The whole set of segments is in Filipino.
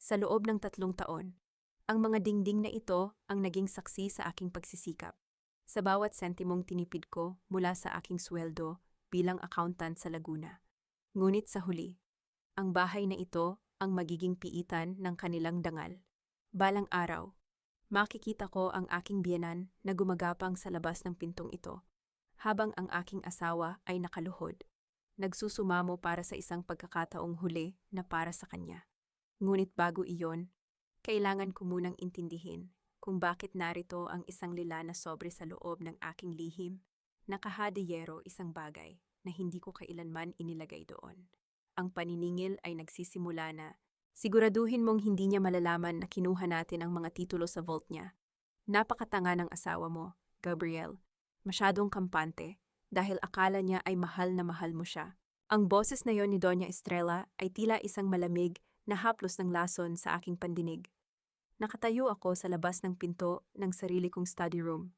Sa loob ng 3 taon, ang mga dingding na ito ang naging saksi sa aking pagsisikap. Sa bawat sentimong tinipid ko mula sa aking sweldo bilang accountant sa Laguna. Ngunit sa huli, ang bahay na ito ang magiging piitan ng kanilang dangal. Balang araw, makikita ko ang aking biyenan na gumagapang sa labas ng pintong ito, habang ang aking asawa ay nakaluhod, nagsusumamo para sa isang pagkakataong huli na para sa kanya. Ngunit bago iyon, kailangan ko munang intindihin kung bakit narito ang isang lila na sobre sa loob ng aking lihim, nakahadiyero isang bagay na hindi ko kailanman inilagay doon. Ang paniningil ay nagsisimula na, siguraduhin mong hindi niya malalaman na kinuha natin ang mga titulo sa vault niya. Napakatanga ng asawa mo, Gabriel. Masyadong kampante, dahil akala niya ay mahal na mahal mo siya. Ang boses na yon ni Doña Estrella ay tila isang malamig na haplos ng lason sa aking pandinig. Nakatayo ako sa labas ng pinto ng sarili kong study room.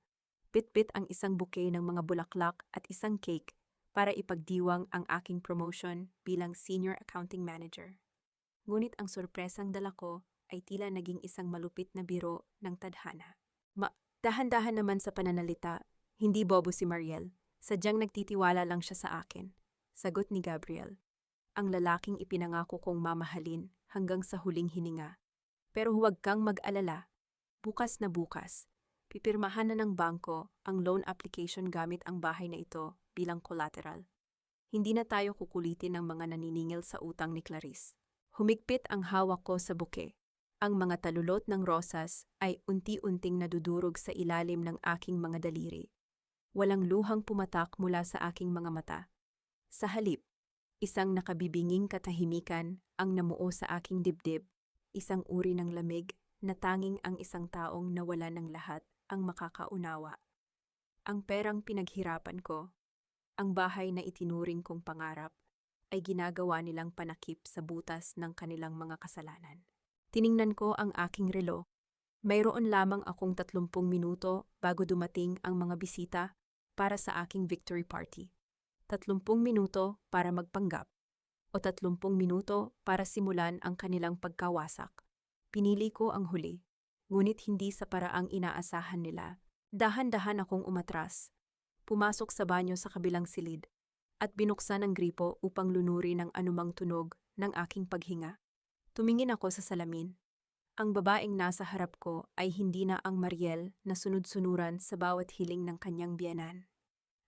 Bit-bit ang isang bouquet ng mga bulaklak at isang cake para ipagdiwang ang aking promotion bilang Senior Accounting Manager. Ngunit ang sorpresang dala ko ay tila naging isang malupit na biro ng tadhana. Dahan-dahan naman sa pananalita, hindi bobo si Mariel. Sadyang nagtitiwala lang siya sa akin. Sagot ni Gabriel. Ang lalaking ipinangako kong mamahalin hanggang sa huling hininga. Pero huwag kang mag-alala. Bukas na bukas, pipirmahan na ng bangko ang loan application gamit ang bahay na ito bilang collateral. Hindi na tayo kukulitin ng mga naniningil sa utang ni Clarice. Humigpit ang hawak ko sa buke. Ang mga talulot ng rosas ay unti-unting nadudurog sa ilalim ng aking mga daliri. Walang luhang pumatak mula sa aking mga mata. Sa halip, isang nakabibinging katahimikan ang namuo sa aking dibdib, isang uri ng lamig na tanging ang isang taong nawala ng lahat ang makakaunawa. Ang perang pinaghirapan ko, ang bahay na itinuring kong pangarap, ay ginagawa nilang panakip sa butas ng kanilang mga kasalanan. Tiningnan ko ang aking relo. Mayroon lamang akong 30 minuto bago dumating ang mga bisita para sa aking victory party. 30 minuto para magpanggap o 30 minuto para simulan ang kanilang pagkawasak. Pinili ko ang huli, ngunit hindi sa paraang inaasahan nila. Dahan-dahan akong umatras, pumasok sa banyo sa kabilang silid, at binuksan ang gripo upang lunuri ng anumang tunog ng aking paghinga. Tumingin ako sa salamin. Ang babaeng nasa harap ko ay hindi na ang Mariel na sunod-sunuran sa bawat hiling ng kanyang biyenan.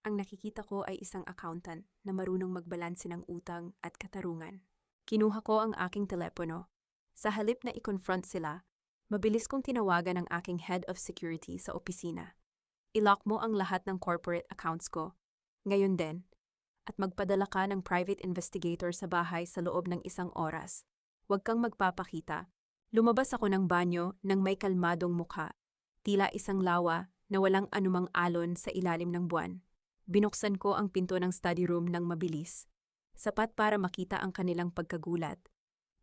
Ang nakikita ko ay isang accountant na marunong magbalanse ng utang at katarungan. Kinuha ko ang aking telepono. Sa halip na i-confront sila, mabilis kong tinawagan ang aking head of security sa opisina. I-lock mo ang lahat ng corporate accounts ko. Ngayon din. At magpadala ka ng private investigator sa bahay sa loob ng 1 oras. Huwag kang magpapakita. Lumabas ako ng banyo nang may kalmadong mukha. Tila isang lawa na walang anumang alon sa ilalim ng buwan. Binuksan ko ang pinto ng study room ng mabilis, sapat para makita ang kanilang pagkagulat.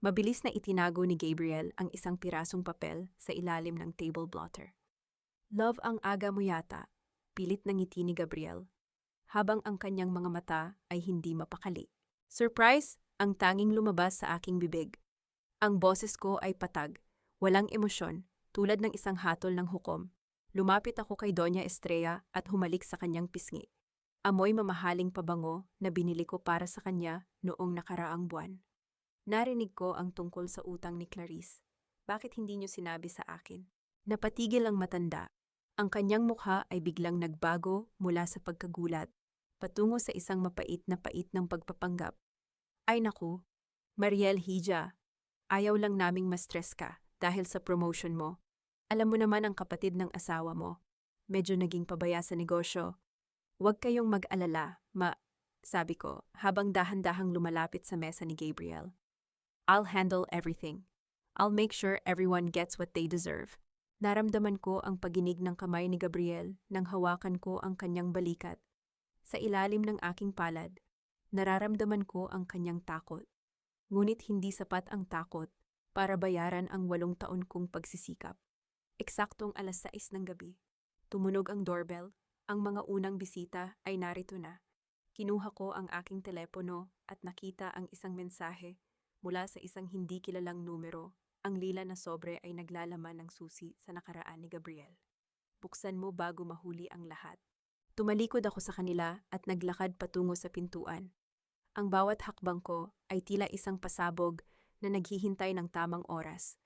Mabilis na itinago ni Gabriel ang isang pirasong papel sa ilalim ng table blotter. Love, ang aga mo yata, pilit na ngiti ni Gabriel, habang ang kanyang mga mata ay hindi mapakali. Surprise ang tanging lumabas sa aking bibig. Ang boses ko ay patag, walang emosyon, tulad ng isang hatol ng hukom. Lumapit ako kay Doña Estrella at humalik sa kanyang pisngi. Amoy mamahaling pabango na binili ko para sa kanya noong nakaraang buwan. Narinig ko ang tungkol sa utang ni Clarice. Bakit hindi niyo sinabi sa akin? Napatigil ang matanda. Ang kanyang mukha ay biglang nagbago mula sa pagkagulat, patungo sa isang mapait na pait ng pagpapanggap. Ay naku, Mariel Hija, ayaw lang naming ma-stress ka dahil sa promotion mo. Alam mo naman ang kapatid ng asawa mo. Medyo naging pabaya sa negosyo. Huwag kayong mag-alala, sabi ko habang dahan-dahang lumalapit sa mesa ni Gabriel. I'll handle everything. I'll make sure everyone gets what they deserve. Naramdaman ko ang paginig ng kamay ni Gabriel nang hawakan ko ang kanyang balikat. Sa ilalim ng aking palad, nararamdaman ko ang kanyang takot. Ngunit hindi sapat ang takot para bayaran ang 8 taon kong pagsisikap. Eksaktong 6:00 ng gabi. Tumunog ang doorbell. Ang mga unang bisita ay narito na. Kinuha ko ang aking telepono at nakita ang isang mensahe mula sa isang hindi kilalang numero Ang lila na sobre ay naglalaman ng susi sa nakaraan ni Gabriel. Buksan mo bago mahuli ang lahat. Tumalikod ako sa kanila at naglakad patungo sa pintuan. Ang bawat hakbang ko ay tila isang pasabog na naghihintay ng tamang oras.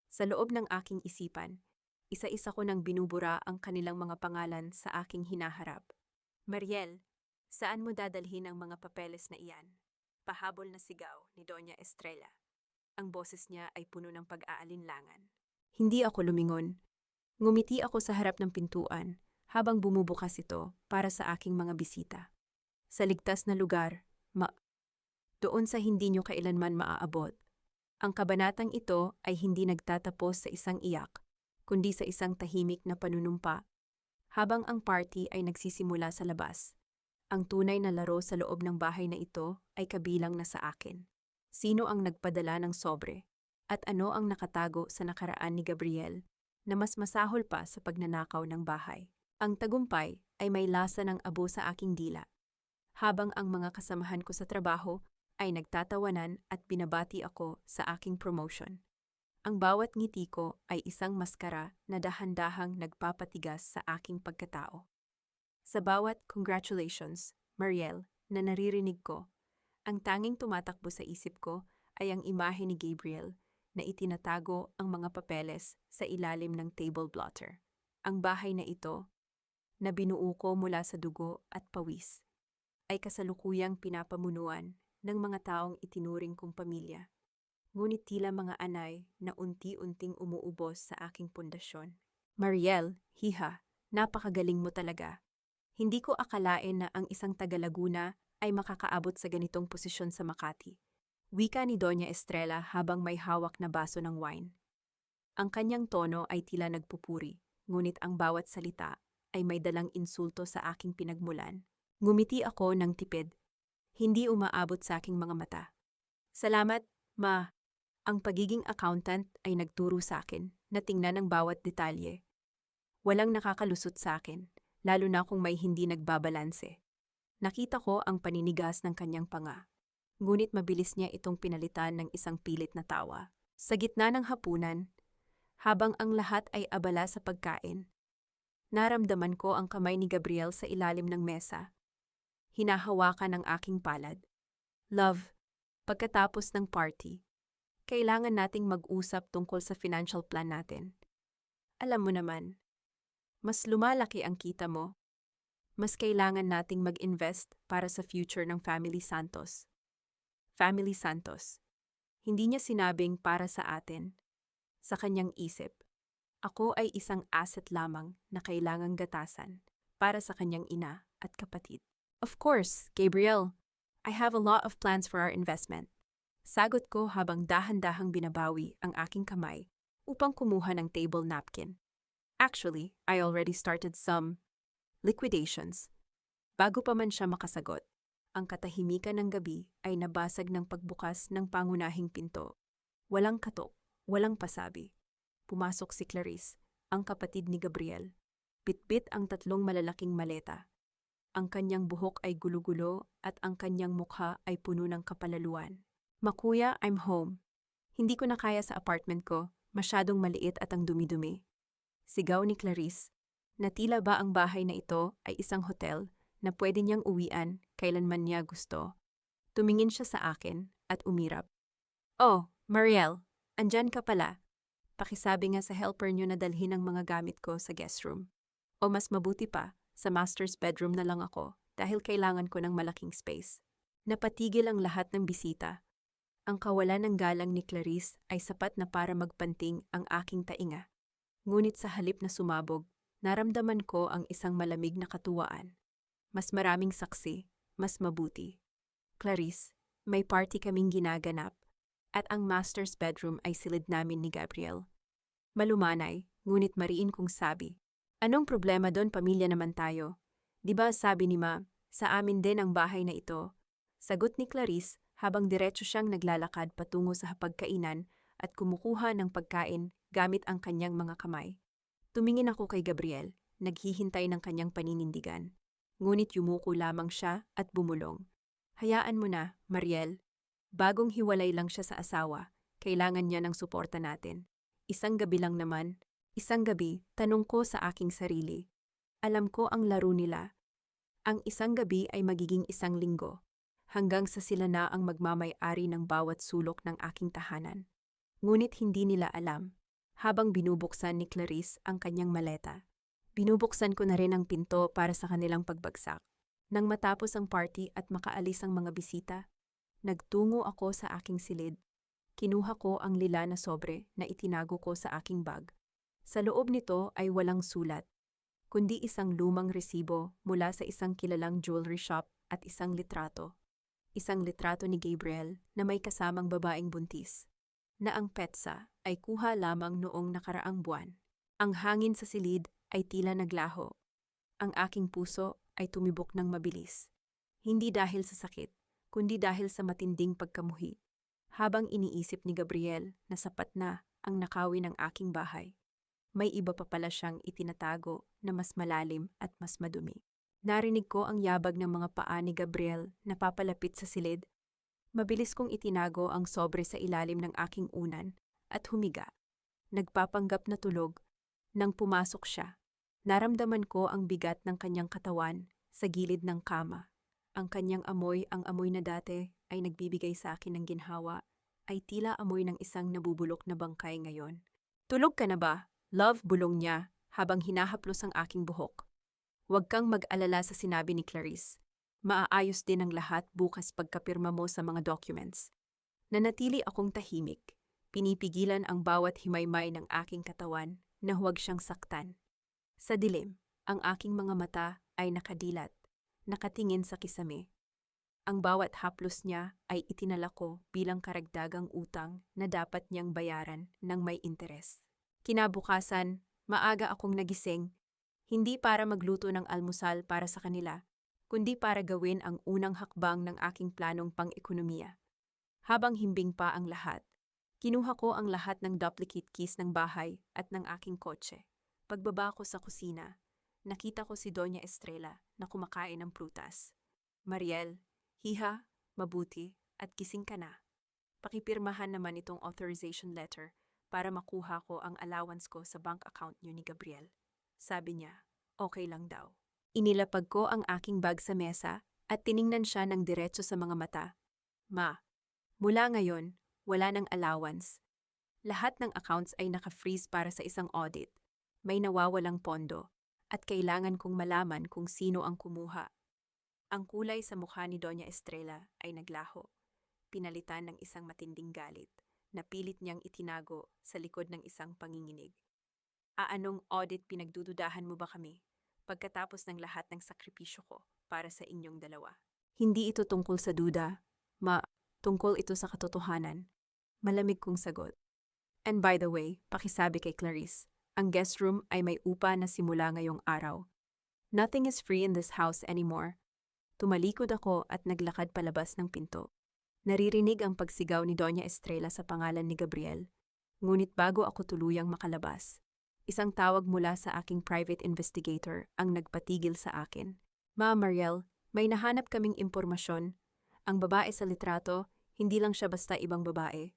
Sa loob ng aking isipan, isa-isa ko nang binubura ang kanilang mga pangalan sa aking hinaharap. Mariel, saan mo dadalhin ang mga papeles na iyan? Pahabol na sigaw ni Doña Estrella. Ang boses niya ay puno ng pag-aalinlangan. Hindi ako lumingon. Ngumiti ako sa harap ng pintuan habang bumubukas ito para sa aking mga bisita. Sa ligtas na lugar, doon sa hindi nyo kailanman maaabot. Ang kabanatang ito ay hindi nagtatapos sa isang iyak, kundi sa isang tahimik na panunumpa. Habang ang party ay nagsisimula sa labas, ang tunay na laro sa loob ng bahay na ito ay kabilang na sa akin. Sino ang nagpadala ng sobre? At ano ang nakatago sa nakaraan ni Gabriel na mas masahol pa sa pagnanakaw ng bahay? Ang tagumpay ay may lasa ng abo sa aking dila. Habang ang mga kasamahan ko sa trabaho ay nagtatawanan at binabati ako sa aking promotion. Ang bawat ngiti ko ay isang maskara na dahan-dahang nagpapatigas sa aking pagkatao. Sa bawat congratulations, Mariel, na naririnig ko, ang tanging tumatakbo sa isip ko ay ang imahe ni Gabriel na itinatago ang mga papeles sa ilalim ng table blotter. Ang bahay na ito, na binuo ko mula sa dugo at pawis, ay kasalukuyang pinapamunuan ng mga taong itinuring kong pamilya. Ngunit tila mga anay na unti-unting umuubos sa aking pundasyon. Mariel, hiha, napakagaling mo talaga. Hindi ko akalain na ang isang taga-Laguna ay makakaabot sa ganitong posisyon sa Makati. Wika ni Doña Estrella habang may hawak na baso ng wine. Ang kanyang tono ay tila nagpupuri, ngunit ang bawat salita ay may dalang insulto sa aking pinagmulan. Ngumiti ako ng tipid. Hindi umaabot sa aking mga mata. Salamat, Ma. Ang pagiging accountant ay nagturo sa akin na tingnan ang bawat detalye. Walang nakakalusot sa akin, lalo na kung may hindi nagbabalanse. Nakita ko ang paninigas ng kanyang panga. Ngunit mabilis niya itong pinalitan ng isang pilit na tawa. Sa gitna ng hapunan, habang ang lahat ay abala sa pagkain, naramdaman ko ang kamay ni Gabriel sa ilalim ng mesa. Hinahawakan ang aking palad. Love, pagkatapos ng party, kailangan nating mag-usap tungkol sa financial plan natin. Alam mo naman, mas lumalaki ang kita mo, mas kailangan nating mag-invest para sa future ng Family Santos. Family Santos. Hindi niya sinabing para sa atin. Sa kanyang isip, ako ay isang asset lamang na kailangang gatasan para sa kanyang ina at kapatid. Of course, Gabriel. I have a lot of plans for our investment. Sagot ko habang dahan-dahang binabawi ang aking kamay upang kumuha ng table napkin. Actually, I already started some liquidations. Bago pa man siya makasagot, ang katahimikan ng gabi ay nabasag ng pagbukas ng pangunahing pinto. Walang katok, walang pasabi. Pumasok si Clarice, ang kapatid ni Gabriel. Bitbit ang 3 malalaking maleta. Ang kanyang buhok ay gulo-gulo at ang kanyang mukha ay puno ng kapalaluan. Makuya, I'm home. Hindi ko na kaya sa apartment ko, masyadong maliit at ang dumi-dumi. Sigaw ni Clarice, na tila ba ang bahay na ito ay isang hotel na pwede niyang uwian kailanman niya gusto. Tumingin siya sa akin at umirap. Oh, Mariel, andyan ka pala. Pakisabi nga sa helper niyo na dalhin ang mga gamit ko sa guest room. O mas mabuti pa, sa master's bedroom na lang ako dahil kailangan ko ng malaking space. Napatigil ang lahat ng bisita. Ang kawalan ng galang ni Clarice ay sapat na para magpanting ang aking tainga. Ngunit sa halip na sumabog, naramdaman ko ang isang malamig na katuwaan. Mas maraming saksi, mas mabuti. Clarice, may party kaming ginaganap at ang master's bedroom ay silid namin ni Gabriel. Malumanay, ngunit mariin kong sabi. Anong problema doon, pamilya naman tayo? Diba sabi ni Ma, sa amin din ang bahay na ito? Sagot ni Clarice habang diretso siyang naglalakad patungo sa hapagkainan at kumukuha ng pagkain gamit ang kanyang mga kamay. Tumingin ako kay Gabriel, naghihintay ng kanyang paninindigan. Ngunit yumuko lamang siya at bumulong. Hayaan mo na, Mariel. Bagong hiwalay lang siya sa asawa, Kailangan niya ng suporta natin. Isang gabi lang naman. Isang gabi, tanong ko sa aking sarili. Alam ko ang laro nila. Ang isang gabi ay magiging isang linggo, hanggang sa sila na ang magmamay-ari ng bawat sulok ng aking tahanan. Ngunit hindi nila alam, habang binubuksan ni Clarice ang kanyang maleta. Binubuksan ko na rin ang pinto para sa kanilang pagbagsak. Nang matapos ang party at makaalis ang mga bisita, nagtungo ako sa aking silid. Kinuha ko ang lila na sobre na itinago ko sa aking bag. Sa loob nito ay walang sulat, kundi isang lumang resibo mula sa isang kilalang jewelry shop at isang litrato. Isang litrato ni Gabriel na may kasamang babaeng buntis, na ang petsa ay kuha lamang noong nakaraang buwan. Ang hangin sa silid ay tila naglaho. Ang aking puso ay tumibok ng mabilis. Hindi dahil sa sakit, kundi dahil sa matinding pagkamuhi. Habang iniisip ni Gabriel na sapat na ang nakawi ng aking bahay, may iba pa pala siyang itinatago na mas malalim at mas madumi. Narinig ko ang yabag ng mga paa ni Gabriel na papalapit sa silid. Mabilis kong itinago ang sobre sa ilalim ng aking unan at humiga. Nagpapanggap na tulog. Nang pumasok siya, naramdaman ko ang bigat ng kanyang katawan sa gilid ng kama. Ang kanyang amoy, ang amoy na dati ay nagbibigay sa akin ng ginhawa, ay tila amoy ng isang nabubulok na bangkay ngayon. Tulog ka na ba? Love, bulong niya habang hinahaplos ang aking buhok. Huwag kang mag-alala sa sinabi ni Clarice. Maaayos din ang lahat bukas pagkapirma mo sa mga documents. Nanatili akong tahimik. Pinipigilan ang bawat himaymay ng aking katawan na huwag siyang saktan. Sa dilim, ang aking mga mata ay nakadilat, nakatingin sa kisame. Ang bawat haplos niya ay itinala ko bilang karagdagang utang na dapat niyang bayaran ng may interes. Kinabukasan, maaga akong nagising, hindi para magluto ng almusal para sa kanila, kundi para gawin ang unang hakbang ng aking planong pang-ekonomiya. Habang himbing pa ang lahat, kinuha ko ang lahat ng duplicate keys ng bahay at ng aking kotse. Pagbaba ko sa kusina, nakita ko si Doña Estrella na kumakain ng prutas. Mariel, hiha, mabuti, at gising ka na. Pakipirmahan naman itong authorization letter para makuha ko ang allowance ko sa bank account niyo ni Gabriel. Sabi niya, okay lang daw. Inilapag ko ang aking bag sa mesa at tiningnan siya ng diretso sa mga mata. Ma, mula ngayon, wala ng allowance. Lahat ng accounts ay naka-freeze para sa isang audit. May nawawalang pondo at kailangan kong malaman kung sino ang kumuha. Ang kulay sa mukha ni Doña Estrella ay naglaho, pinalitan ng isang matinding galit na pilit niyang itinago sa likod ng isang panginginig. Anong audit pinagdududahan mo ba kami pagkatapos ng lahat ng sakripisyo ko para sa inyong dalawa? Hindi ito tungkol sa duda, tungkol ito sa katotohanan. Malamig kong sagot. And by the way, pakisabi kay Clarice, ang guest room ay may upa na simula ngayong araw. Nothing is free in this house anymore. Tumalikod ako at naglakad palabas ng pinto. Naririnig ang pagsigaw ni Doña Estrella sa pangalan ni Gabriel. Ngunit bago ako tuluyang makalabas, isang tawag mula sa aking private investigator ang nagpatigil sa akin. Ma Mariel, may nahanap kaming impormasyon. Ang babae sa litrato, hindi lang siya basta ibang babae.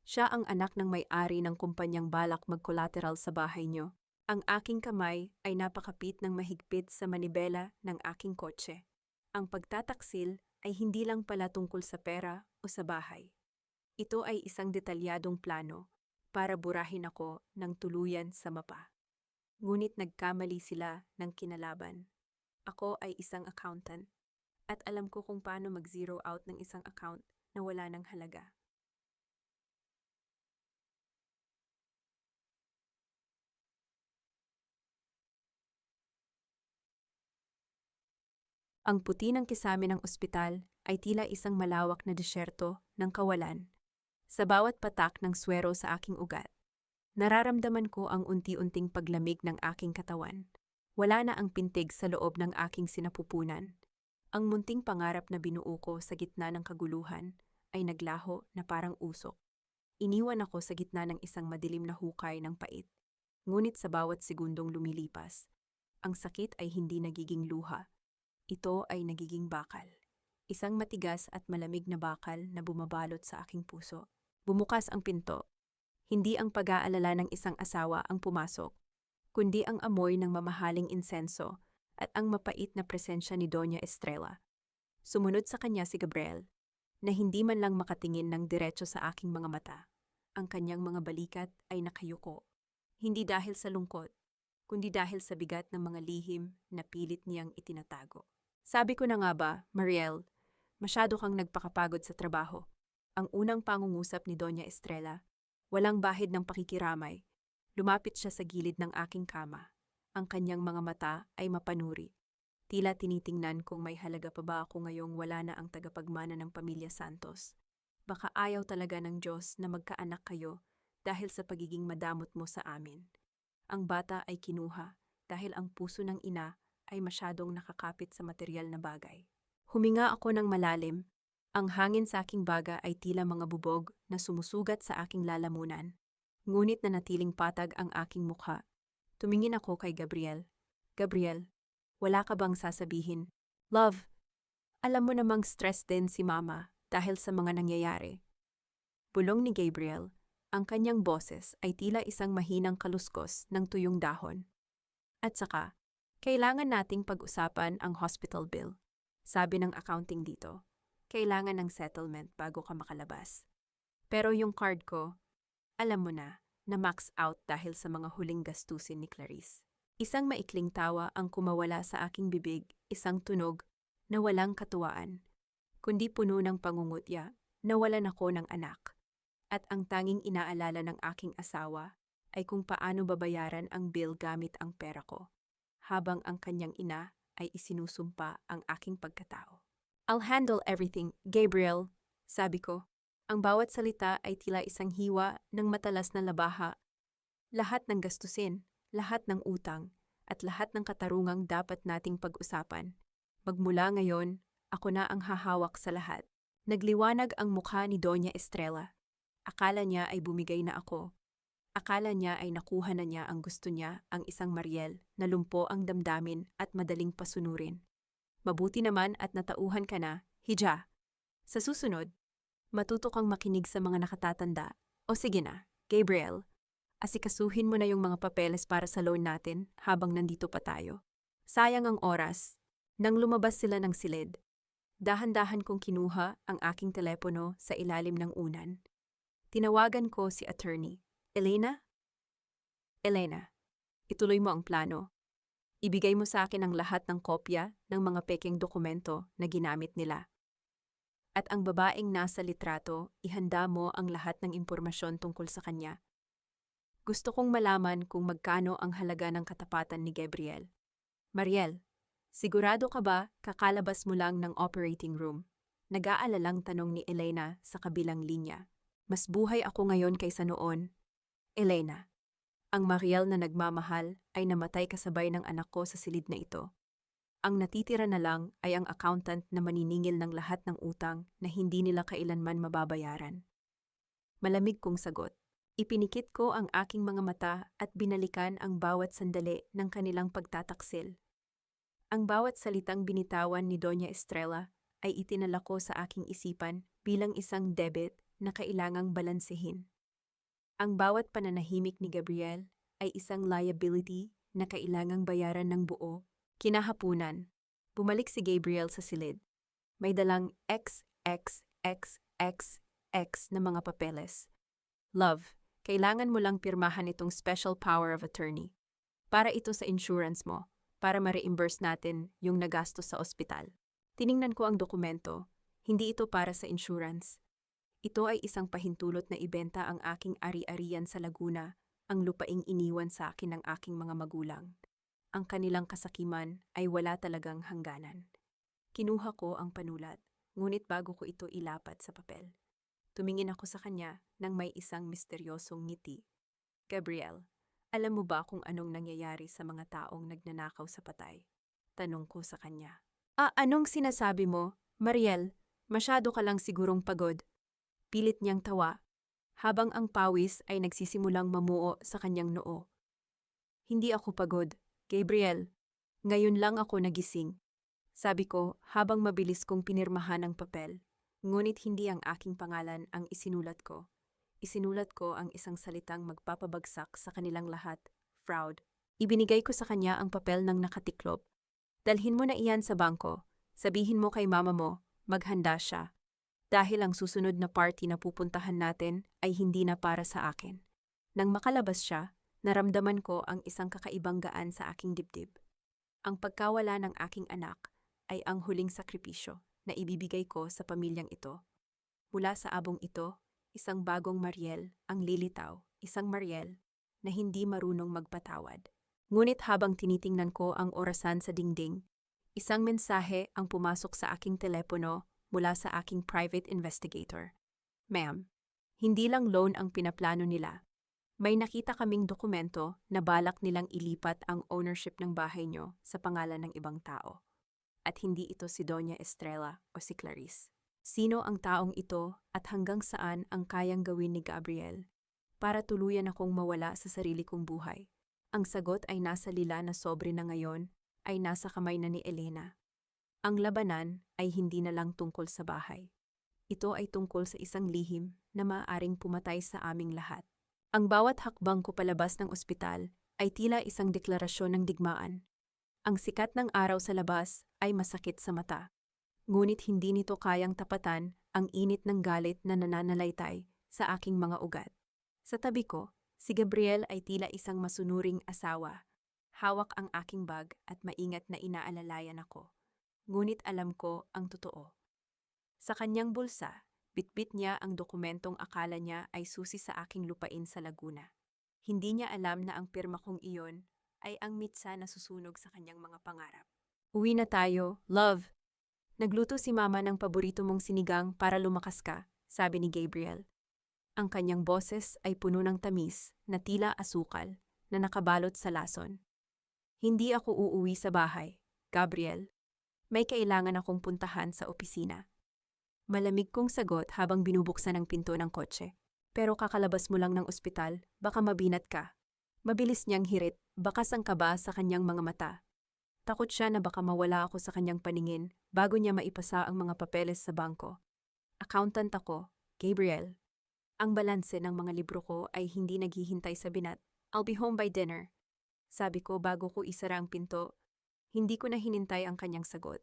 Siya ang anak ng may-ari ng kumpanyang balak mag-collateral sa bahay niyo. Ang aking kamay ay napakapit ng mahigpit sa manibela ng aking kotse. Ang pagtataksil ay hindi lang pala tungkol sa pera o sa bahay. Ito ay isang detalyadong plano para burahin ako ng tuluyan sa mapa. Ngunit nagkamali sila ng kinalaban. Ako ay isang accountant at alam ko kung paano mag-zero out ng isang account na wala ng halaga. Ang puti ng kisame ng ospital ay tila isang malawak na disyerto ng kawalan. Sa bawat patak ng swero sa aking ugat, nararamdaman ko ang unti-unting paglamig ng aking katawan. Wala na ang pintig sa loob ng aking sinapupunan. Ang munting pangarap na binuo ko sa gitna ng kaguluhan ay naglaho na parang usok. Iniwan ako sa gitna ng isang madilim na hukay ng pait. Ngunit sa bawat segundong lumilipas, ang sakit ay hindi nagiging luha. Ito ay nagiging bakal. Isang matigas at malamig na bakal na bumabalot sa aking puso. Bumukas ang pinto. Hindi ang pag-aalala ng isang asawa ang pumasok, kundi ang amoy ng mamahaling insenso at ang mapait na presensya ni Doña Estrella. Sumunod sa kanya si Gabriel, na hindi man lang makatingin ng diretso sa aking mga mata. Ang kanyang mga balikat ay nakayuko. Hindi dahil sa lungkot, kundi dahil sa bigat ng mga lihim na pilit niyang itinatago. Sabi ko na nga ba, Mariel, masyado kang nagpakapagod sa trabaho. Ang unang pangungusap ni Doña Estrella, walang bahid ng pakikiramay. Lumapit siya sa gilid ng aking kama. Ang kanyang mga mata ay mapanuri. Tila tinitingnan kung may halaga pa ba ako ngayong wala na ang tagapagmana ng pamilya Santos. Baka ayaw talaga ng Diyos na magkaanak kayo dahil sa pagiging madamot mo sa amin. Ang bata ay kinuha dahil ang puso ng ina ay masyadong nakakapit sa material na bagay. Huminga ako ng malalim. Ang hangin sa aking baga ay tila mga bubog na sumusugat sa aking lalamunan. Ngunit nanatiling patag ang aking mukha. Tumingin ako kay Gabriel. Gabriel, wala ka bang sasabihin? Love, alam mo namang stress din si Mama dahil sa mga nangyayari. Bulong ni Gabriel, ang kanyang boses ay tila isang mahinang kaluskos ng tuyong dahon. At saka, kailangan nating pag-usapan ang hospital bill. Sabi ng accounting dito, kailangan ng settlement bago ka makalabas. Pero yung card ko, alam mo na max out dahil sa mga huling gastusin ni Clarice. Isang maikling tawa ang kumawala sa aking bibig, isang tunog na walang katuwaan, kundi puno ng pangungutya, nawalan ako ng anak. At ang tanging inaalala ng aking asawa ay kung paano babayaran ang bill gamit ang pera ko, habang ang kanyang ina ay isinusumpa ang aking pagkatao. I'll handle everything, Gabriel, sabi ko. Ang bawat salita ay tila isang hiwa ng matalas na labaha. Lahat ng gastusin, lahat ng utang, at lahat ng katarungang dapat nating pag-usapan. Magmula ngayon, ako na ang hahawak sa lahat. Nagliwanag ang mukha ni Doña Estrella. Akala niya ay bumigay na ako. Akala niya ay nakuha na niya ang gusto niya, ang isang Mariel na lumpo ang damdamin at madaling pasunurin. Mabuti naman at natauhan ka na, Hija. Sa susunod, matuto kang makinig sa mga nakatatanda. O sige na, Gabriel, asikasuhin mo na yung mga papeles para sa loan natin habang nandito pa tayo. Sayang ang oras. Nang lumabas sila ng silid, dahan-dahan kong kinuha ang aking telepono sa ilalim ng unan. Tinawagan ko si attorney. Elena? Elena, ituloy mo ang plano. Ibigay mo sa akin ang lahat ng kopya ng mga pekeng dokumento na ginamit nila. At ang babaeng nasa litrato, ihanda mo ang lahat ng impormasyon tungkol sa kanya. Gusto kong malaman kung magkano ang halaga ng katapatan ni Gabriel. Mariel, sigurado ka ba kakalabas mo lang ng operating room? Nag-aalalang tanong ni Elena sa kabilang linya. Mas buhay ako ngayon kaysa noon. Elena, ang Mariel na nagmamahal ay namatay kasabay ng anak ko sa silid na ito. Ang natitira na lang ay ang accountant na maniningil ng lahat ng utang na hindi nila kailanman mababayaran. Malamig kong sagot. Ipinikit ko ang aking mga mata at binalikan ang bawat sandali ng kanilang pagtataksil. Ang bawat salitang binitawan ni Doña Estrella ay itinala ko sa aking isipan bilang isang debit na kailangang balansehin. Ang bawat pananahimik ni Gabriel ay isang liability na kailangang bayaran ng buo. Kinahapunan, bumalik si Gabriel sa silid. May dalang XXXXX na mga papeles. Love, kailangan mo lang pirmahan itong special power of attorney. Para ito sa insurance mo, para ma-reimburse natin yung nagastos sa ospital. Tiningnan ko ang dokumento, hindi ito para sa insurance. Ito ay isang pahintulot na ibenta ang aking ari-arian sa Laguna, ang lupaing iniwan sa akin ng aking mga magulang. Ang kanilang kasakiman ay wala talagang hangganan. Kinuha ko ang panulat, ngunit bago ko ito ilapat sa papel. Tumingin ako sa kanya nang may isang misteryosong ngiti. Gabriel, alam mo ba kung anong nangyayari sa mga taong nagnanakaw sa patay? Tanong ko sa kanya. Anong sinasabi mo? Mariel, masyado ka lang sigurong pagod. Pilit niyang tawa, habang ang pawis ay nagsisimulang mamuo sa kanyang noo. Hindi ako pagod, Gabriel. Ngayon lang ako nagising. Sabi ko habang mabilis kong pinirmahan ang papel, ngunit hindi ang aking pangalan ang isinulat ko. Isinulat ko ang isang salitang magpapabagsak sa kanilang lahat, fraud. Ibinigay ko sa kanya ang papel ng nakatiklop. Dalhin mo na iyan sa bangko. Sabihin mo kay mama mo, maghanda siya. Dahil ang susunod na party na pupuntahan natin ay hindi na para sa akin. Nang makalabas siya, naramdaman ko ang isang kakaibang gaan sa aking dibdib. Ang pagkawala ng aking anak ay ang huling sakripisyo na ibibigay ko sa pamilyang ito. Mula sa abong ito, isang bagong Mariel ang lilitaw, isang Mariel na hindi marunong magpatawad. Ngunit habang tinitingnan ko ang orasan sa dingding, isang mensahe ang pumasok sa aking telepono mula sa aking private investigator. Ma'am, hindi lang loan ang pinaplano nila. May nakita kaming dokumento na balak nilang ilipat ang ownership ng bahay nyo sa pangalan ng ibang tao. At hindi ito si Doña Estrella o si Clarice. Sino ang taong ito at hanggang saan ang kayang gawin ni Gabriel para tuluyan akong mawala sa sarili kong buhay? Ang sagot ay nasa lila na sobre na ngayon ay nasa kamay na ni Elena. Ang labanan ay hindi na lang tungkol sa bahay. Ito ay tungkol sa isang lihim na maaaring pumatay sa aming lahat. Ang bawat hakbang ko palabas ng ospital ay tila isang deklarasyon ng digmaan. Ang sikat ng araw sa labas ay masakit sa mata. Ngunit hindi nito kayang tapatan ang init ng galit na nananalaytay sa aking mga ugat. Sa tabi ko, si Gabriel ay tila isang masunuring asawa. Hawak ang aking bag at maingat na inaalalayan ako. Ngunit alam ko ang totoo. Sa kanyang bulsa, bitbit niya ang dokumentong akala niya ay susi sa aking lupain sa Laguna. Hindi niya alam na ang pirma kong iyon ay ang mitsa na susunog sa kanyang mga pangarap. Uwi na tayo, love. Nagluto si mama ng paborito mong sinigang para lumakas ka, sabi ni Gabriel. Ang kanyang boses ay puno ng tamis na tila asukal na nakabalot sa lason. Hindi ako uuwi sa bahay, Gabriel. May kailangan akong puntahan sa opisina. Malamig kong sagot habang binubuksan ang pinto ng kotse. Pero kakalabas mo lang ng ospital, baka mabinat ka. Mabilis niyang hirit, bakas ang kaba sa kanyang mga mata. Takot siya na baka mawala ako sa kanyang paningin bago niya maipasa ang mga papeles sa bangko. Accountant ako, Gabriel. Ang balanse ng mga libro ko ay hindi naghihintay sa binat. I'll be home by dinner. Sabi ko bago ko isara ang pinto. Hindi ko na hinintay ang kanyang sagot.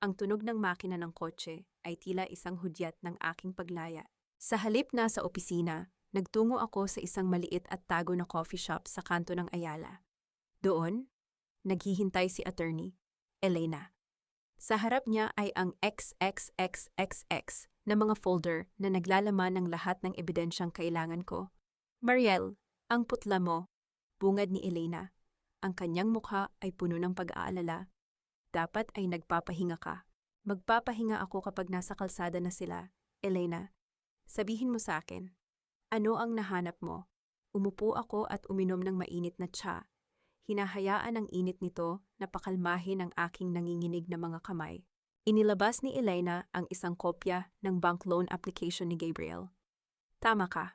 Ang tunog ng makina ng kotse ay tila isang hudyat ng aking paglaya. Sa halip na sa opisina, nagtungo ako sa isang maliit at tago na coffee shop sa kanto ng Ayala. Doon, naghihintay si attorney, Elena. Sa harap niya ay ang XXXXX na mga folder na naglalaman ng lahat ng ebidensyang kailangan ko. Mariel, ang putla mo, bungad ni Elena. Ang kanyang mukha ay puno ng pag-aalala. Dapat ay nagpapahinga ka. Magpapahinga ako kapag nasa kalsada na sila. Elena, sabihin mo sa akin, ano ang nahanap mo? Umupo ako at uminom ng mainit na tsa. Hinahayaan ang init nito na pakalmahin ang aking nanginginig na mga kamay. Inilabas ni Elena ang isang kopya ng bank loan application ni Gabriel. Tama ka.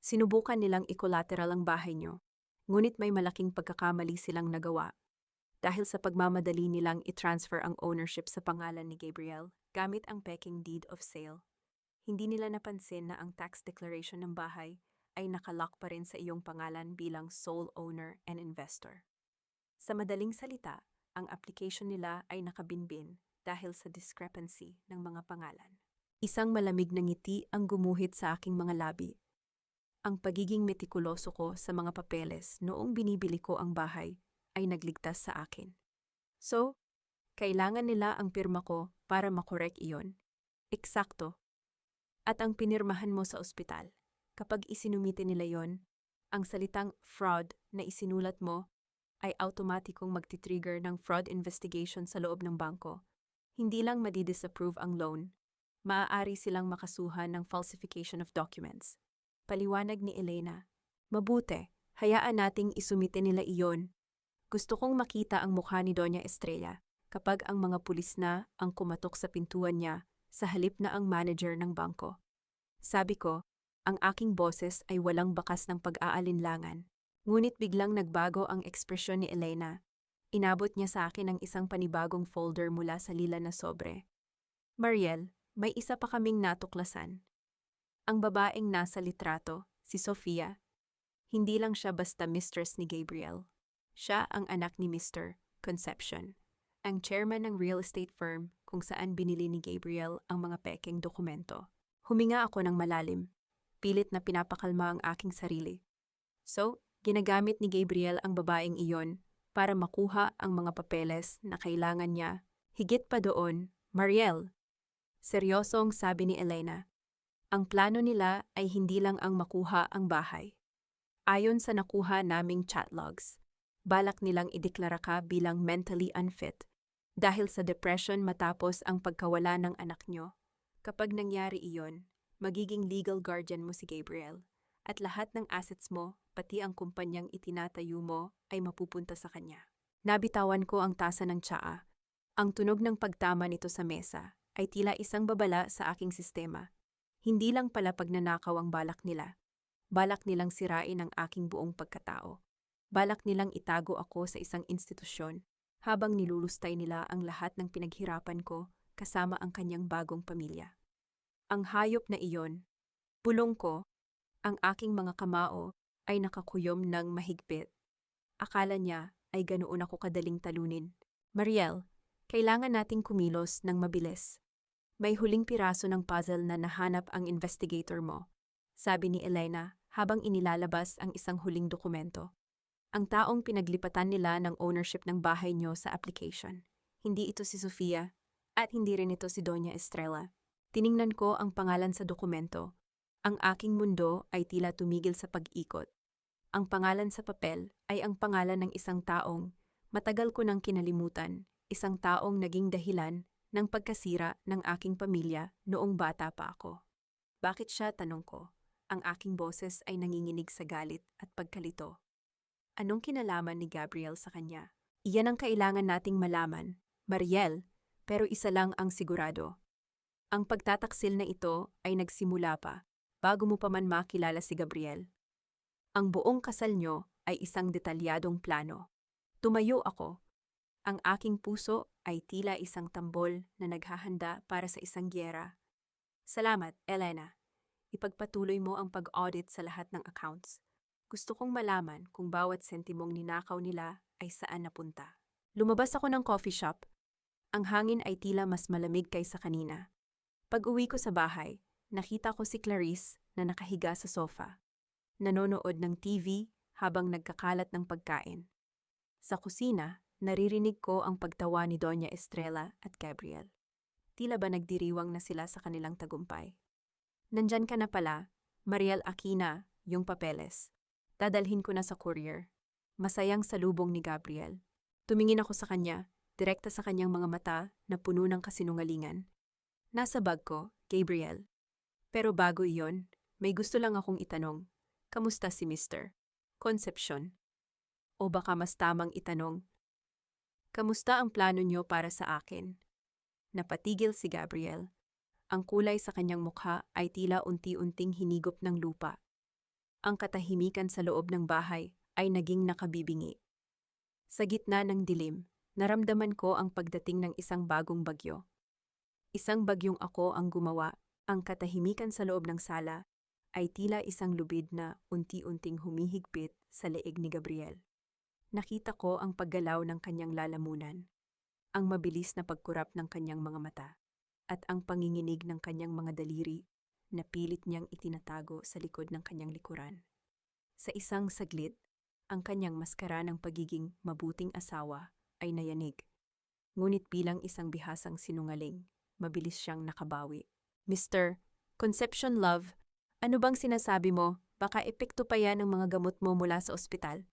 Sinubukan nilang i-collateral ang bahay niyo. Ngunit may malaking pagkakamali silang nagawa. Dahil sa pagmamadali nilang i-transfer ang ownership sa pangalan ni Gabriel gamit ang peking deed of sale. Hindi nila napansin na ang tax declaration ng bahay ay nakalock pa rin sa iyong pangalan bilang sole owner and investor. Sa madaling salita, ang application nila ay nakabinbin dahil sa discrepancy ng mga pangalan. Isang malamig na ngiti ang gumuhit sa aking mga labi. Ang pagiging metikuloso ko sa mga papeles noong binibili ko ang bahay ay nagligtas sa akin. So, kailangan nila ang pirma ko para makorek iyon. Eksakto. At ang pinirmahan mo sa ospital, kapag isinumite nila yon, ang salitang fraud na isinulat mo ay automatikong magti-trigger ng fraud investigation sa loob ng bangko. Hindi lang madi-disapprove ang loan, maaari silang makasuhan ng falsification of documents. Paliwanag ni Elena. Mabuti, hayaan nating isumite nila iyon. Gusto kong makita ang mukha ni Doña Estrella kapag ang mga pulis na ang kumatok sa pintuan niya sa halip na ang manager ng bangko. Sabi ko, ang aking boses ay walang bakas ng pag-aalinlangan. Ngunit biglang nagbago ang ekspresyon ni Elena. Inabot niya sa akin ang isang panibagong folder mula sa lila na sobre. Mariel, may isa pa kaming natuklasan. Ang babaeng nasa litrato, si Sofia, hindi lang siya basta mistress ni Gabriel. Siya ang anak ni Mr. Concepcion, ang chairman ng real estate firm kung saan binili ni Gabriel ang mga pekeng dokumento. Huminga ako ng malalim, pilit na pinapakalma ang aking sarili. So, ginagamit ni Gabriel ang babaeng iyon para makuha ang mga papeles na kailangan niya. Higit pa doon, Mariel, seryosong sabi ni Elena, ang plano nila ay hindi lang ang makuha ang bahay. Ayon sa nakuha naming chat logs, balak nilang ideklara ka bilang mentally unfit dahil sa depression matapos ang pagkawala ng anak nyo. Kapag nangyari iyon, magiging legal guardian mo si Gabriel at lahat ng assets mo, pati ang kumpanyang itinatayo mo, ay mapupunta sa kanya. Nabitawan ko ang tasa ng tsaa. Ang tunog ng pagtama nito sa mesa ay tila isang babala sa aking sistema. Hindi lang pala pagnanakaw ang balak nila. Balak nilang sirain ang aking buong pagkatao. Balak nilang itago ako sa isang institusyon habang nilulustay nila ang lahat ng pinaghirapan ko kasama ang kanyang bagong pamilya. Ang hayop na iyon, bulong ko, ang aking mga kamao ay nakakuyom ng mahigpit. Akala niya ay ganoon ako kadaling talunin. Mariel, kailangan nating kumilos ng mabilis. May huling piraso ng puzzle na nahanap ang investigator mo, sabi ni Elena habang inilalabas ang isang huling dokumento. Ang taong pinaglipatan nila ng ownership ng bahay niyo sa application. Hindi ito si Sofia at hindi rin ito si Doña Estrella. Tiningnan ko ang pangalan sa dokumento. Ang aking mundo ay tila tumigil sa pag-ikot. Ang pangalan sa papel ay ang pangalan ng isang taong matagal ko nang kinalimutan, isang taong naging dahilan ng pagkasira ng aking pamilya noong bata pa ako. Bakit siya, tanong ko? Ang aking boses ay nanginginig sa galit at pagkalito. Anong kinalaman ni Gabriel sa kanya? Iyan ang kailangan nating malaman, Mariel, pero isa lang ang sigurado. Ang pagtataksil na ito ay nagsimula pa, bago mo pa man makilala si Gabriel. Ang buong kasal nyo ay isang detalyadong plano. Tumayo ako. Ang aking puso ay tila isang tambol na naghahanda para sa isang gyera. Salamat, Elena. Ipagpatuloy mo ang pag-audit sa lahat ng accounts. Gusto kong malaman kung bawat sentimong ninakaw nila ay saan napunta. Lumabas ako ng coffee shop. Ang hangin ay tila mas malamig kaysa kanina. Pag-uwi ko sa bahay, nakita ko si Clarice na nakahiga sa sofa. Nanonood ng TV habang nagkakalat ng pagkain. Sa kusina, naririnig ko ang pagtawa ni Doña Estrella at Gabriel. Tila ba nagdiriwang na sila sa kanilang tagumpay? Nandyan ka na pala, Mariel Aquina, yung papeles. Dadalhin ko na sa courier. Masayang salubong ni Gabriel. Tumingin ako sa kanya, direkta sa kanyang mga mata na puno ng kasinungalingan. Nasa bag ko, Gabriel. Pero bago iyon, may gusto lang akong itanong. Kamusta si Mr. Concepcion? O baka mas tamang itanong, kamusta ang plano niyo para sa akin? Napatigil si Gabriel. Ang kulay sa kanyang mukha ay tila unti-unting hinigop ng lupa. Ang katahimikan sa loob ng bahay ay naging nakabibingi. Sa gitna ng dilim, naramdaman ko ang pagdating ng isang bagong bagyo. Isang bagyong ako ang gumawa. Ang katahimikan sa loob ng sala ay tila isang lubid na unti-unting humihigpit sa leeg ni Gabriel. Nakita ko ang paggalaw ng kanyang lalamunan, ang mabilis na pagkurap ng kanyang mga mata, at ang panginginig ng kanyang mga daliri na pilit niyang itinatago sa likod ng kanyang likuran. Sa isang saglit, ang kanyang maskara ng pagiging mabuting asawa ay nayanig. Ngunit bilang isang bihasang sinungaling, mabilis siyang nakabawi. Mr. Concepcion Love, ano bang sinasabi mo? Baka epekto pa yan ng mga gamot mo mula sa ospital.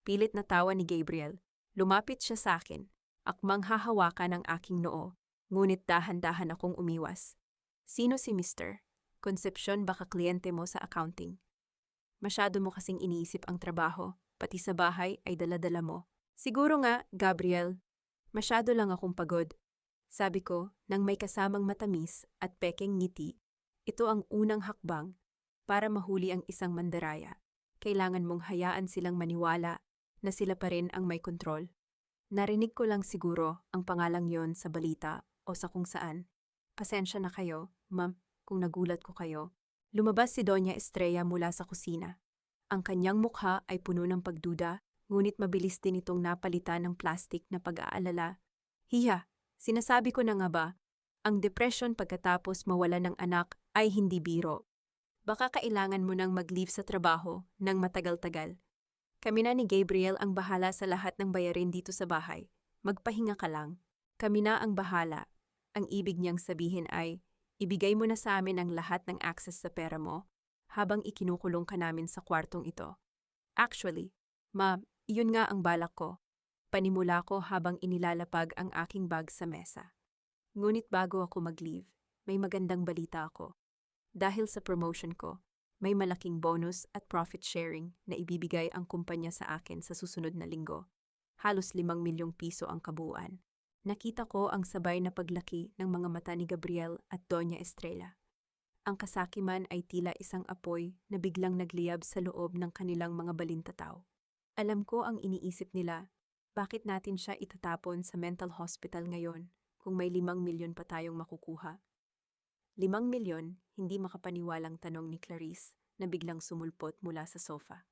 Pilit na tawa ni Gabriel. Lumapit siya sa akin. Akmang hahawakan ang aking noo. Ngunit dahan-dahan akong umiwas. Sino si Mr. Concepcion, baka kliyente mo sa accounting? Masyado mo kasing iniisip ang trabaho, pati sa bahay ay dala-dala mo. Siguro nga, Gabriel. Masyado lang akong pagod. Sabi ko, nang may kasamang matamis at pekeng ngiti, ito ang unang hakbang para mahuli ang isang mandaraya. Kailangan mong hayaan silang maniwala na sila pa rin ang may kontrol. Narinig ko lang siguro ang pangalang yon sa balita o sa kung saan. Pasensya na kayo, ma'am, kung nagulat ko kayo. Lumabas si Doña Estrella mula sa kusina. Ang kanyang mukha ay puno ng pagduda, ngunit mabilis din itong napalitan ng plastik na pag-aalala. Hiya, sinasabi ko na nga ba, ang depression pagkatapos mawala ng anak ay hindi biro. Baka kailangan mo nang mag-leave sa trabaho ng matagal-tagal. Kami na ni Gabriel ang bahala sa lahat ng bayarin dito sa bahay. Magpahinga ka lang. Kami na ang bahala. Ang ibig niyang sabihin ay, ibigay mo na sa amin ang lahat ng access sa pera mo habang ikinukulong ka namin sa kwartong ito. Actually, ma, iyon nga ang balak ko. Panimula ko habang inilalapag ang aking bag sa mesa. Ngunit bago ako mag-leave, may magandang balita ako. Dahil sa promotion ko, may malaking bonus at profit sharing na ibibigay ang kumpanya sa akin sa susunod na linggo. Halos 5 milyong piso ang kabuuan. Nakita ko ang sabay na paglaki ng mga mata ni Gabriel at Doña Estrella. Ang kasakiman ay tila isang apoy na biglang nagliyab sa loob ng kanilang mga balintataw. Alam ko ang iniisip nila, bakit natin siya itatapon sa mental hospital ngayon kung may 5 milyon pa tayong makukuha? 5 milyon, hindi makapaniwalang tanong ni Clarice na biglang sumulpot mula sa sofa.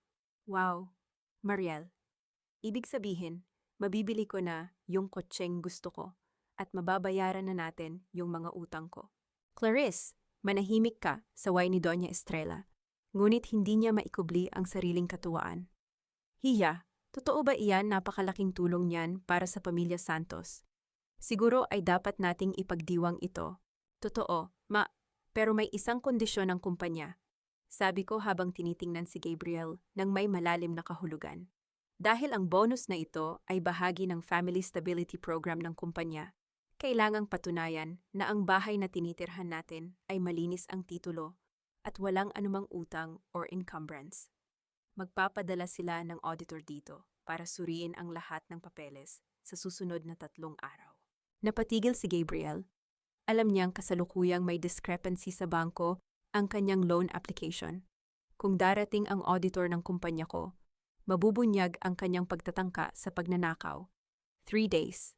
Wow, Mariel. Ibig sabihin, mabibili ko na yung kotseng gusto ko at mababayaran na natin yung mga utang ko. Clarice, manahimik ka, saway ni Doña Estrella. Ngunit hindi niya maikubli ang sariling katuwaan. Hiya, totoo ba iyan napakalaking tulong niyan para sa pamilya Santos? Siguro ay dapat nating ipagdiwang ito. Totoo, pero may isang kondisyon ng kumpanya. Sabi ko habang tinitingnan si Gabriel ng may malalim na kahulugan. Dahil ang bonus na ito ay bahagi ng Family Stability Program ng kumpanya, kailangang patunayan na ang bahay na tinitirhan natin ay malinis ang titulo at walang anumang utang or encumbrance. Magpapadala sila ng auditor dito para suriin ang lahat ng papeles sa susunod na 3 araw. Napatigil si Gabriel. Alam niyang kasalukuyang may discrepancy sa bangko ang kanyang loan application. Kung darating ang auditor ng kumpanya ko, mabubunyag ang kanyang pagtatangka sa pagnanakaw. 3 days.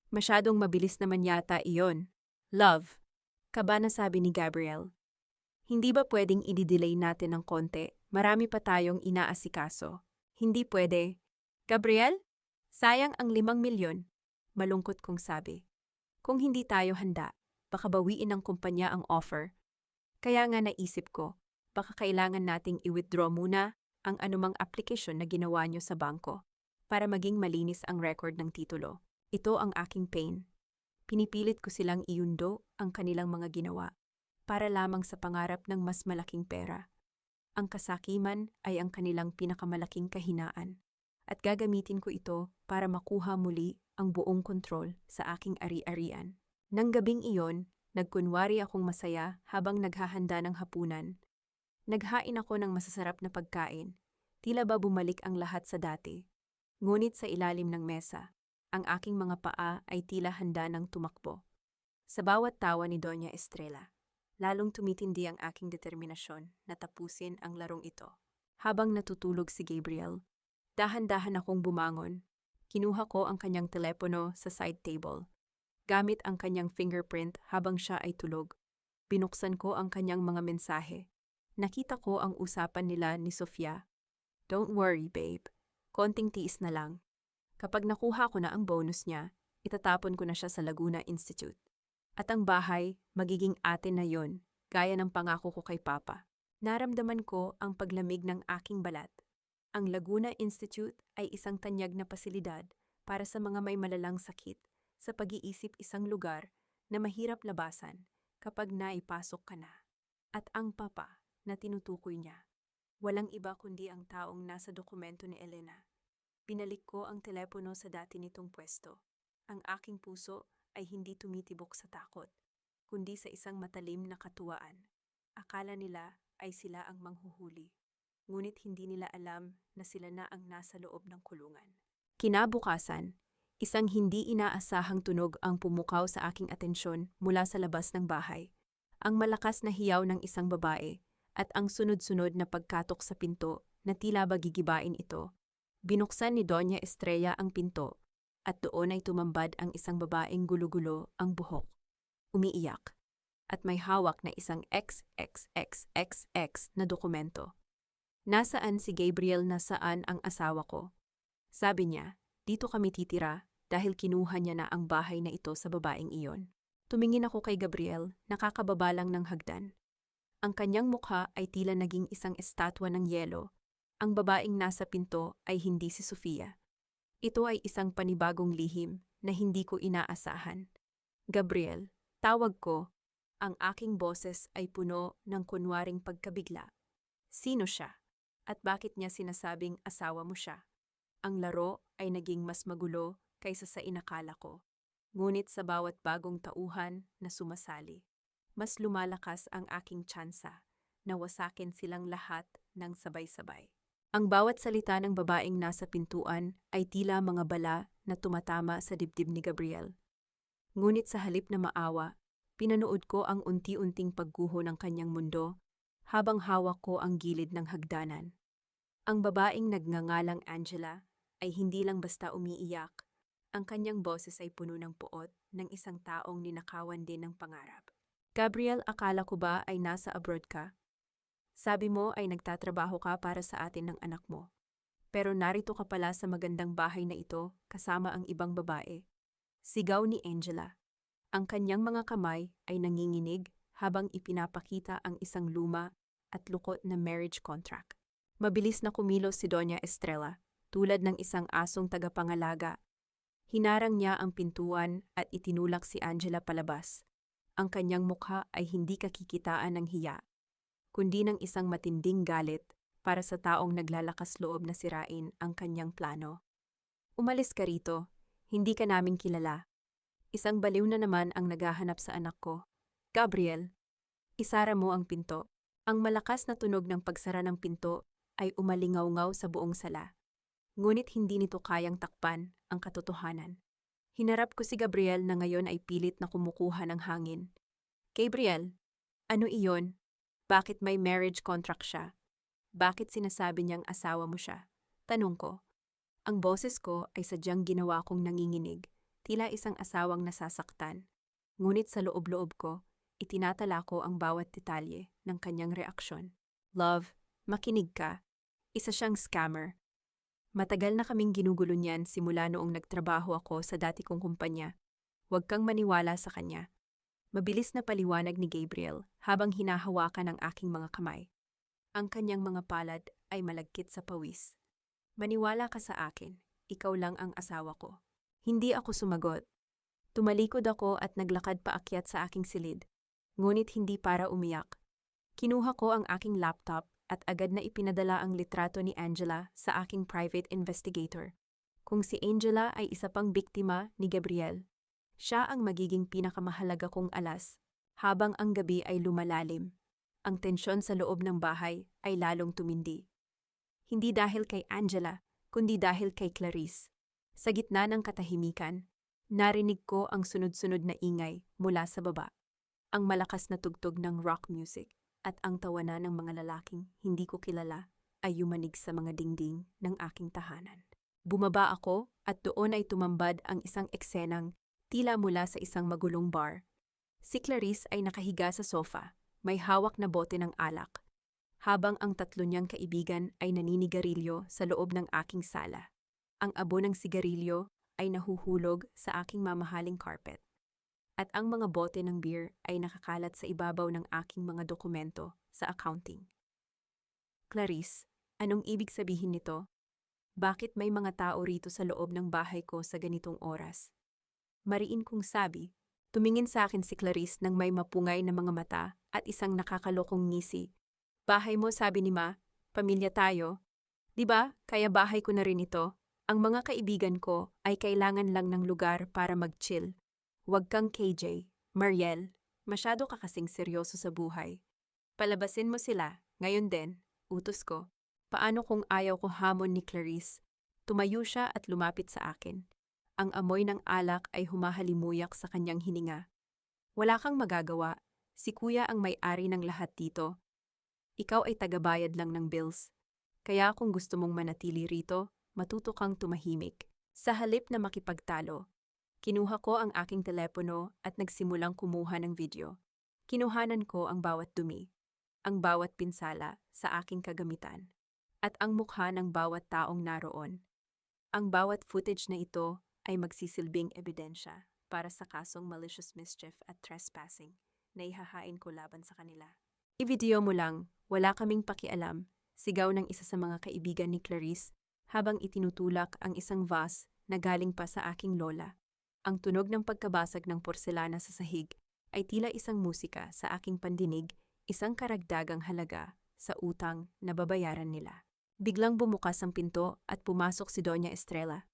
Masyadong mabilis naman yata iyon. Love, kaba na sabi ni Gabriel. Hindi ba pwedeng i-delay natin ng konti? Marami pa tayong inaasikaso. Hindi pwede. Gabriel, sayang ang 5 milyon. Malungkot kong sabi. Kung hindi tayo handa, baka bawiin ng kumpanya ang offer. Kaya nga naisip ko, baka kailangan nating i-withdraw muna ang anumang application na ginawa nyo sa bangko para maging malinis ang record ng titulo. Ito ang aking pain. Pinipilit ko silang iundo ang kanilang mga ginawa para lamang sa pangarap ng mas malaking pera. Ang kasakiman ay ang kanilang pinakamalaking kahinaan at gagamitin ko ito para makuha muli ang buong kontrol sa aking ari-arian. Nang gabing iyon, nagkunwari akong masaya habang naghahanda ng hapunan. Naghain ako ng masasarap na pagkain. Tila ba bumalik ang lahat sa dati. Ngunit sa ilalim ng mesa, ang aking mga paa ay tila handa ng tumakbo. Sa bawat tawa ni Doña Estrella, lalong tumitindi ang aking determinasyon na tapusin ang larong ito. Habang natutulog si Gabriel, dahan-dahan akong bumangon. Kinuha ko ang kanyang telepono sa side table. Gamit ang kanyang fingerprint habang siya ay tulog. Binuksan ko ang kanyang mga mensahe. Nakita ko ang usapan nila ni Sofia. Don't worry, babe. Konting tiis na lang. Kapag nakuha ko na ang bonus niya, itatapon ko na siya sa Laguna Institute. At ang bahay, magiging atin na yon, gaya ng pangako ko kay Papa. Naramdaman ko ang paglamig ng aking balat. Ang Laguna Institute ay isang tanyag na pasilidad para sa mga may malalang sakit sa pag-iisip isang lugar na mahirap labasan kapag naipasok ka na. At ang Papa na tinutukoy niya, walang iba kundi ang taong nasa dokumento ni Elena. Binalik ko ang telepono sa dati nitong pwesto. Ang aking puso ay hindi tumitibok sa takot, kundi sa isang matalim na katuwaan. Akala nila ay sila ang manghuhuli. Ngunit hindi nila alam na sila na ang nasa loob ng kulungan. Kinabukasan, isang hindi inaasahang tunog ang pumukaw sa aking atensyon mula sa labas ng bahay. Ang malakas na hiyaw ng isang babae at ang sunod-sunod na pagkatok sa pinto na tila ba gigibain ito. Binuksan ni Doña Estrella ang pinto at doon ay tumambad ang isang babaeng gulo-gulo ang buhok. Umiiyak. at may hawak na isang XXXXX na dokumento. Nasaan si Gabriel, nasaan ang asawa ko? Sabi niya, dito kami titira dahil kinuha niya na ang bahay na ito sa babaeng iyon. Tumingin ako kay Gabriel, nakakababa lang ng hagdan. Ang kanyang mukha ay tila naging isang estatwa ng yelo. Ang babaeng nasa pinto ay hindi si Sofia. Ito ay isang panibagong lihim na hindi ko inaasahan. Gabriel, tawag ko. Ang aking boses ay puno ng kunwaring pagkabigla. Sino siya? At bakit niya sinasabing asawa mo siya? Ang laro ay naging mas magulo kaysa sa inakala ko. Ngunit sa bawat bagong tauhan na sumasali, mas lumalakas ang aking tsansa na wasakin silang lahat ng sabay-sabay. Ang bawat salita ng babaeng nasa pintuan ay tila mga bala na tumatama sa dibdib ni Gabriel. Ngunit sa halip na maawa, pinanood ko ang unti-unting pagguho ng kanyang mundo habang hawak ko ang gilid ng hagdanan. Ang babaeng nagngangalang Angela ay hindi lang basta umiiyak. Ang kanyang boses ay puno ng puot ng isang taong ninakawan din ng pangarap. Gabriel, akala ko ba ay nasa abroad ka? Sabi mo ay nagtatrabaho ka para sa atin ng anak mo. Pero narito ka pala sa magandang bahay na ito kasama ang ibang babae. Sigaw ni Angela. Ang kanyang mga kamay ay nanginginig habang ipinapakita ang isang luma at lukot na marriage contract. Mabilis na kumilos si Doña Estrella, tulad ng isang asong tagapangalaga. Hinarang niya ang pintuan at itinulak si Angela palabas. Ang kanyang mukha ay hindi kakikitaan ng hiya, kundi ng isang matinding galit para sa taong naglalakas loob na sirain ang kanyang plano. Umalis ka rito, hindi ka naming kilala. Isang baliw na naman ang naghahanap sa anak ko. Gabriel, isara mo ang pinto. Ang malakas na tunog ng pagsara ng pinto ay umalingaw-ngaw sa buong sala. Ngunit hindi nito kayang takpan ang katotohanan. Hinarap ko si Gabriel na ngayon ay pilit na kumukuha ng hangin. Gabriel, ano iyon? Bakit may marriage contract siya? Bakit sinasabi niyang asawa mo siya? Tanong ko. Ang boses ko ay sadyang ginawa kong nanginginig, tila isang asawang nasasaktan. Ngunit sa loob-loob ko, itinatala ko ang bawat detalye ng kanyang reaksyon. Love, makinig ka. Isa siyang scammer. Matagal na kaming ginugulo niyan simula noong nagtrabaho ako sa dati kong kumpanya. Huwag kang maniwala sa kanya. Mabilis na paliwanag ni Gabriel habang hinahawakan ang aking mga kamay. Ang kanyang mga palad ay malagkit sa pawis. Maniwala ka sa akin, ikaw lang ang asawa ko. Hindi ako sumagot. Tumalikod ako at naglakad paakyat sa aking silid. Ngunit hindi para umiyak. Kinuha ko ang aking laptop at agad na ipinadala ang litrato ni Angela sa aking private investigator. Kung si Angela ay isa pang biktima ni Gabriel, siya ang magiging pinakamahalaga kong alas. Habang ang gabi ay lumalalim, ang tensyon sa loob ng bahay ay lalong tumindi. Hindi dahil kay Angela, kundi dahil kay Clarice. Sa gitna ng katahimikan, narinig ko ang sunod-sunod na ingay mula sa baba. Ang malakas na tugtog ng rock music at ang tawanan ng mga lalaking hindi ko kilala ay yumanig sa mga dingding ng aking tahanan. Bumaba ako at doon ay tumambad ang isang eksenang tila mula sa isang magulong bar. Si Clarice ay nakahiga sa sofa, may hawak na bote ng alak, habang ang tatlo niyang kaibigan ay naninigarilyo sa loob ng aking sala. Ang abo ng sigarilyo ay nahuhulog sa aking mamahaling carpet, at ang mga bote ng beer ay nakakalat sa ibabaw ng aking mga dokumento sa accounting. Clarice, anong ibig sabihin nito? Bakit may mga tao rito sa loob ng bahay ko sa ganitong oras? Mariin kong sabi, tumingin sa akin si Clarice nang may mapungay na mga mata at isang nakakalokong ngisi. Bahay mo, sabi ni Ma, pamilya tayo. Diba, kaya bahay ko na rin ito. Ang mga kaibigan ko ay kailangan lang ng lugar para mag-chill. Huwag kang KJ, Mariel, masyado ka kasing seryoso sa buhay. Palabasin mo sila, ngayon din, utos ko. Paano kung ayaw ko hamon ni Clarice? Tumayo siya at lumapit sa akin. Ang amoy ng alak ay humahalimuyak sa kanyang hininga. Wala kang magagawa, si Kuya ang may-ari ng lahat dito. Ikaw ay tagabayad lang ng bills. Kaya kung gusto mong manatili rito, matuto kang tumahimik. Sa halip na makipagtalo, kinuha ko ang aking telepono at nagsimulang kumuha ng video. Kinuhanan ko ang bawat dumi, ang bawat pinsala sa aking kagamitan, at ang mukha ng bawat taong naroon. Ang bawat footage na ito ay magsisilbing ebidensya para sa kasong malicious mischief at trespassing na ihahain ko laban sa kanila. I-video mo lang, wala kaming pakialam, sigaw ng isa sa mga kaibigan ni Clarice habang itinutulak ang isang vase na galing pa sa aking lola. Ang tunog ng pagkabasag ng porselana sa sahig ay tila isang musika sa aking pandinig, isang karagdagang halaga sa utang na babayaran nila. Biglang bumukas ang pinto at pumasok si Doña Estrella.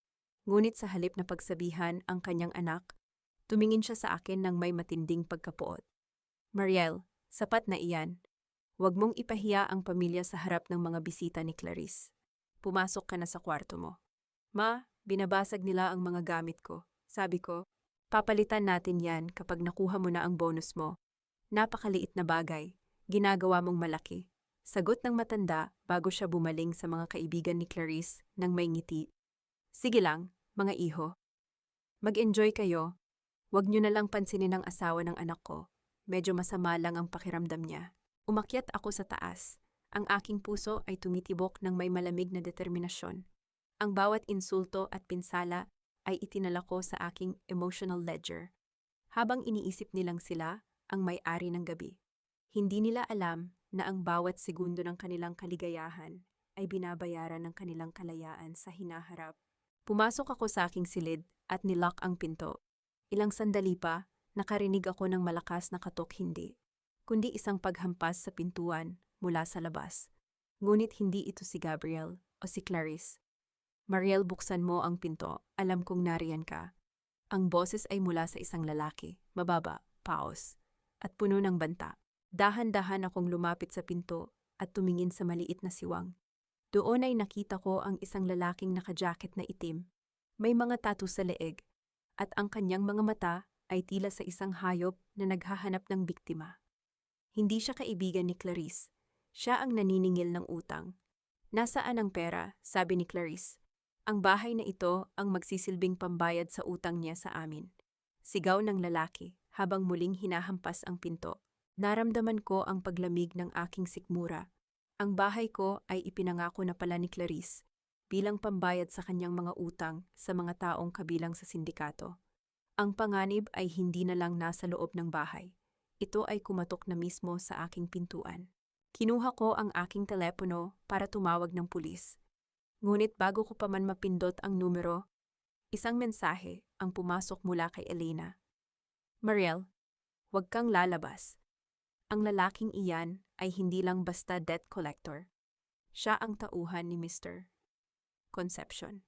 Ngunit sa halip na pagsabihan ang kanyang anak, tumingin siya sa akin ng may matinding pagkapuot. Mariel, sapat na iyan. Huwag mong ipahiya ang pamilya sa harap ng mga bisita ni Clarice. Pumasok ka na sa kwarto mo. Ma, binabasag nila ang mga gamit ko. Sabi ko, papalitan natin yan kapag nakuha mo na ang bonus mo. Napakaliit na bagay. Ginagawa mong malaki. Sagot ng matanda bago siya bumaling sa mga kaibigan ni Clarice nang may ngiti. Sige lang, mga iho. Mag-enjoy kayo. Huwag niyo na lang pansinin ang asawa ng anak ko. Medyo masama lang ang pakiramdam niya. Umakyat ako sa taas. Ang aking puso ay tumitibok ng may malamig na determinasyon. Ang bawat insulto at pinsala ay itinala ko sa aking emotional ledger. Habang iniisip nilang sila ang may-ari ng gabi. Hindi nila alam na ang bawat segundo ng kanilang kaligayahan ay binabayaran ng kanilang kalayaan sa hinaharap. Pumasok ako sa aking silid at nilock ang pinto. Ilang sandali pa, nakarinig ako ng malakas na katok hindi, kundi isang paghampas sa pintuan mula sa labas. Ngunit hindi ito si Gabriel o si Clarice. Mariel, buksan mo ang pinto, alam kong nariyan ka. Ang boses ay mula sa isang lalaki, mababa, paos, at puno ng banta. Dahan-dahan akong lumapit sa pinto at tumingin sa maliit na siwang. Doon ay nakita ko ang isang lalaking nakajacket na itim. May mga tattoo sa leeg, at ang kanyang mga mata ay tila sa isang hayop na naghahanap ng biktima. Hindi siya kaibigan ni Clarice. Siya ang naniningil ng utang. Nasaan ang pera? Sabi ni Clarice. Ang bahay na ito ang magsisilbing pambayad sa utang niya sa amin. Sigaw ng lalaki habang muling hinahampas ang pinto. Naramdaman ko ang paglamig ng aking sikmura. Ang bahay ko ay ipinangako na pala ni Clarice bilang pambayad sa kanyang mga utang sa mga taong kabilang sa sindikato. Ang panganib ay hindi na lang nasa loob ng bahay. Ito ay kumatok na mismo sa aking pintuan. Kinuha ko ang aking telepono para tumawag ng pulis. Ngunit bago ko pa man mapindot ang numero, isang mensahe ang pumasok mula kay Elena. Mariel, huwag kang lalabas. Ang lalaking iyan ay hindi lang basta debt collector. Siya ang tauhan ni Mr. Concepcion.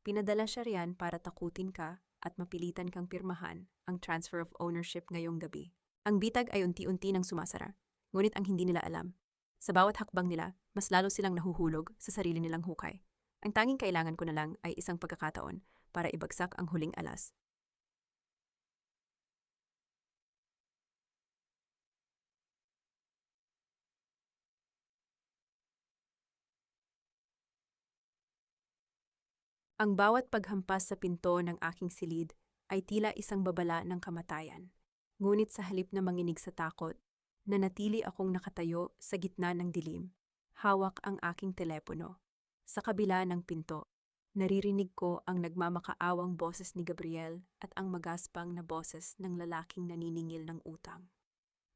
Pinadala siya riyan para takutin ka at mapilitan kang pirmahan ang transfer of ownership ngayong gabi. Ang bitag ay unti-unti nang sumasara, ngunit ang hindi nila alam. Sa bawat hakbang nila, mas lalo silang nahuhulog sa sarili nilang hukay. Ang tanging kailangan ko na lang ay isang pagkakataon para ibagsak ang huling alas. Ang bawat paghampas sa pinto ng aking silid ay tila isang babala ng kamatayan. Ngunit sa halip na manginig sa takot, nanatili akong nakatayo sa gitna ng dilim. Hawak ang aking telepono. Sa kabila ng pinto, naririnig ko ang nagmamakaawang boses ni Gabriel at ang magaspang na boses ng lalaking naniningil ng utang.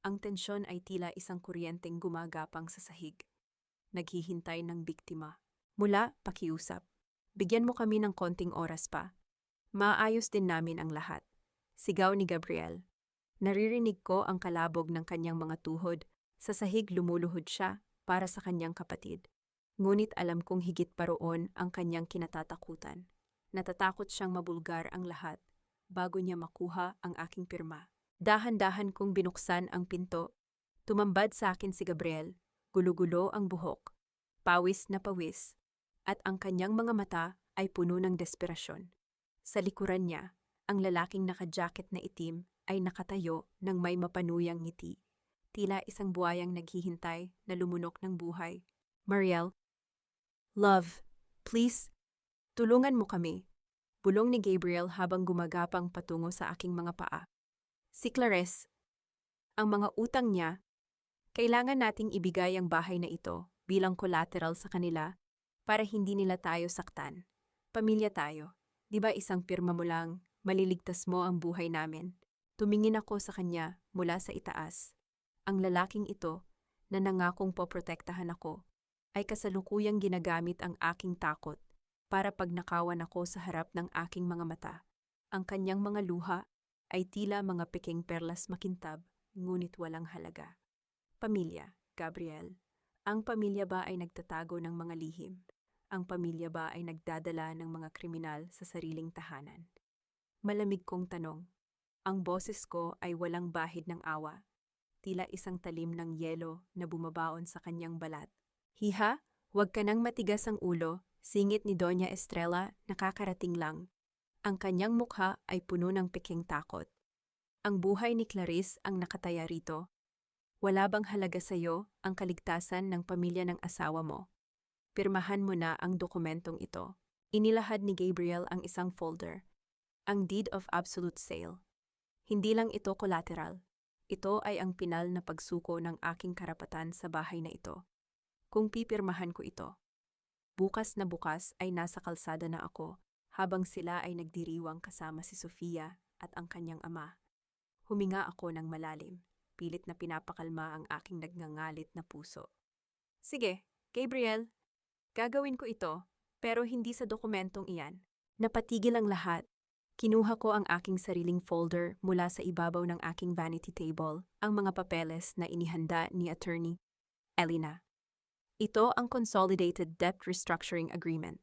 Ang tensyon ay tila isang kuryenteng gumagapang sa sahig. Naghihintay ng biktima. Mula, pakiusap. Bigyan mo kami ng konting oras pa. Maayos din namin ang lahat. Sigaw ni Gabriel. Naririnig ko ang kalabog ng kanyang mga tuhod. Sa sahig lumuluhod siya para sa kanyang kapatid. Ngunit alam kong higit pa roon ang kanyang kinatatakutan. Natatakot siyang mabulgar ang lahat bago niya makuha ang aking pirma. Dahan-dahan kong binuksan ang pinto. Tumambad sa akin si Gabriel. Gulo-gulo ang buhok. Pawis na pawis. At ang kanyang mga mata ay puno ng desperasyon. Sa likuran niya, ang lalaking naka-jacket na itim ay nakatayo ng may mapanuyang ngiti. Tila isang buhayang naghihintay na lumunok ng buhay. Mariel, love, please, tulungan mo kami. Bulong ni Gabriel habang gumagapang patungo sa aking mga paa. Si Clarice, Ang mga utang niya, kailangan nating ibigay ang bahay na ito bilang collateral sa kanila para hindi nila tayo saktan. Pamilya tayo. Di ba isang pirma mo lang, maliligtas mo ang buhay namin? Tumingin ako sa kanya mula sa itaas. Ang lalaking ito, na nangakong poprotektahan ako, ay kasalukuyang ginagamit ang aking takot para pagnakawan ako sa harap ng aking mga mata. Ang kanyang mga luha ay tila mga peking perlas makintab, ngunit walang halaga. Pamilya, Gabriel. Ang pamilya ba ay nagtatago ng mga lihim? Ang pamilya ba ay nagdadala ng mga kriminal sa sariling tahanan? Malamig kong tanong. Ang boses ko ay walang bahid ng awa. Tila isang talim ng yelo na bumabaon sa kanyang balat. Hiha, huwag ka nang matigas ang ulo, singit ni Doña Estrella, nakakarating lang. Ang kanyang mukha ay puno ng peking takot. Ang buhay ni Clarice ang nakataya rito. Wala bang halaga sa iyo ang kaligtasan ng pamilya ng asawa mo? Pirmahan mo na ang dokumentong ito. Inilahad ni Gabriel ang isang folder. Ang Deed of Absolute Sale. Hindi lang ito collateral. Ito ay ang pinal na pagsuko ng aking karapatan sa bahay na ito. Kung pipirmahan ko ito, bukas na bukas ay nasa kalsada na ako habang sila ay nagdiriwang kasama si Sofia at ang kanyang ama. Huminga ako ng malalim. Pilit na pinapakalma ang aking nagngangalit na puso. Sige, Gabriel, gagawin ko ito, pero hindi sa dokumentong iyan. Napatigil ang lahat. Kinuha ko ang aking sariling folder mula sa ibabaw ng aking vanity table, ang mga papeles na inihanda ni Attorney Elena. Ito ang Consolidated Debt Restructuring Agreement.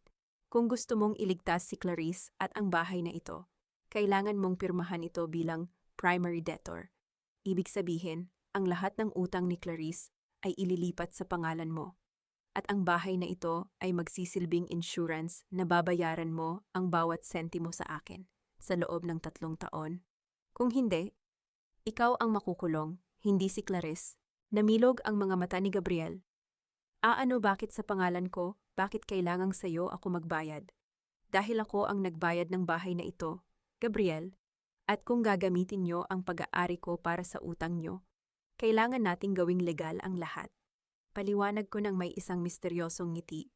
Kung gusto mong iligtas si Clarice at ang bahay na ito, kailangan mong pirmahan ito bilang primary debtor. Ibig sabihin, ang lahat ng utang ni Clarice ay ililipat sa pangalan mo. At ang bahay na ito ay magsisilbing insurance na babayaran mo ang bawat sentimo sa akin sa loob ng 3 taon. Kung hindi, ikaw ang makukulong, hindi si Clarice. Namilog ang mga mata ni Gabriel. Bakit sa pangalan ko? Bakit kailangang sa'yo ako magbayad? Dahil ako ang nagbayad ng bahay na ito, Gabriel. At kung gagamitin nyo ang pag-aari ko para sa utang nyo, kailangan nating gawing legal ang lahat. Paliwanag ko ng may isang misteryosong ngiti.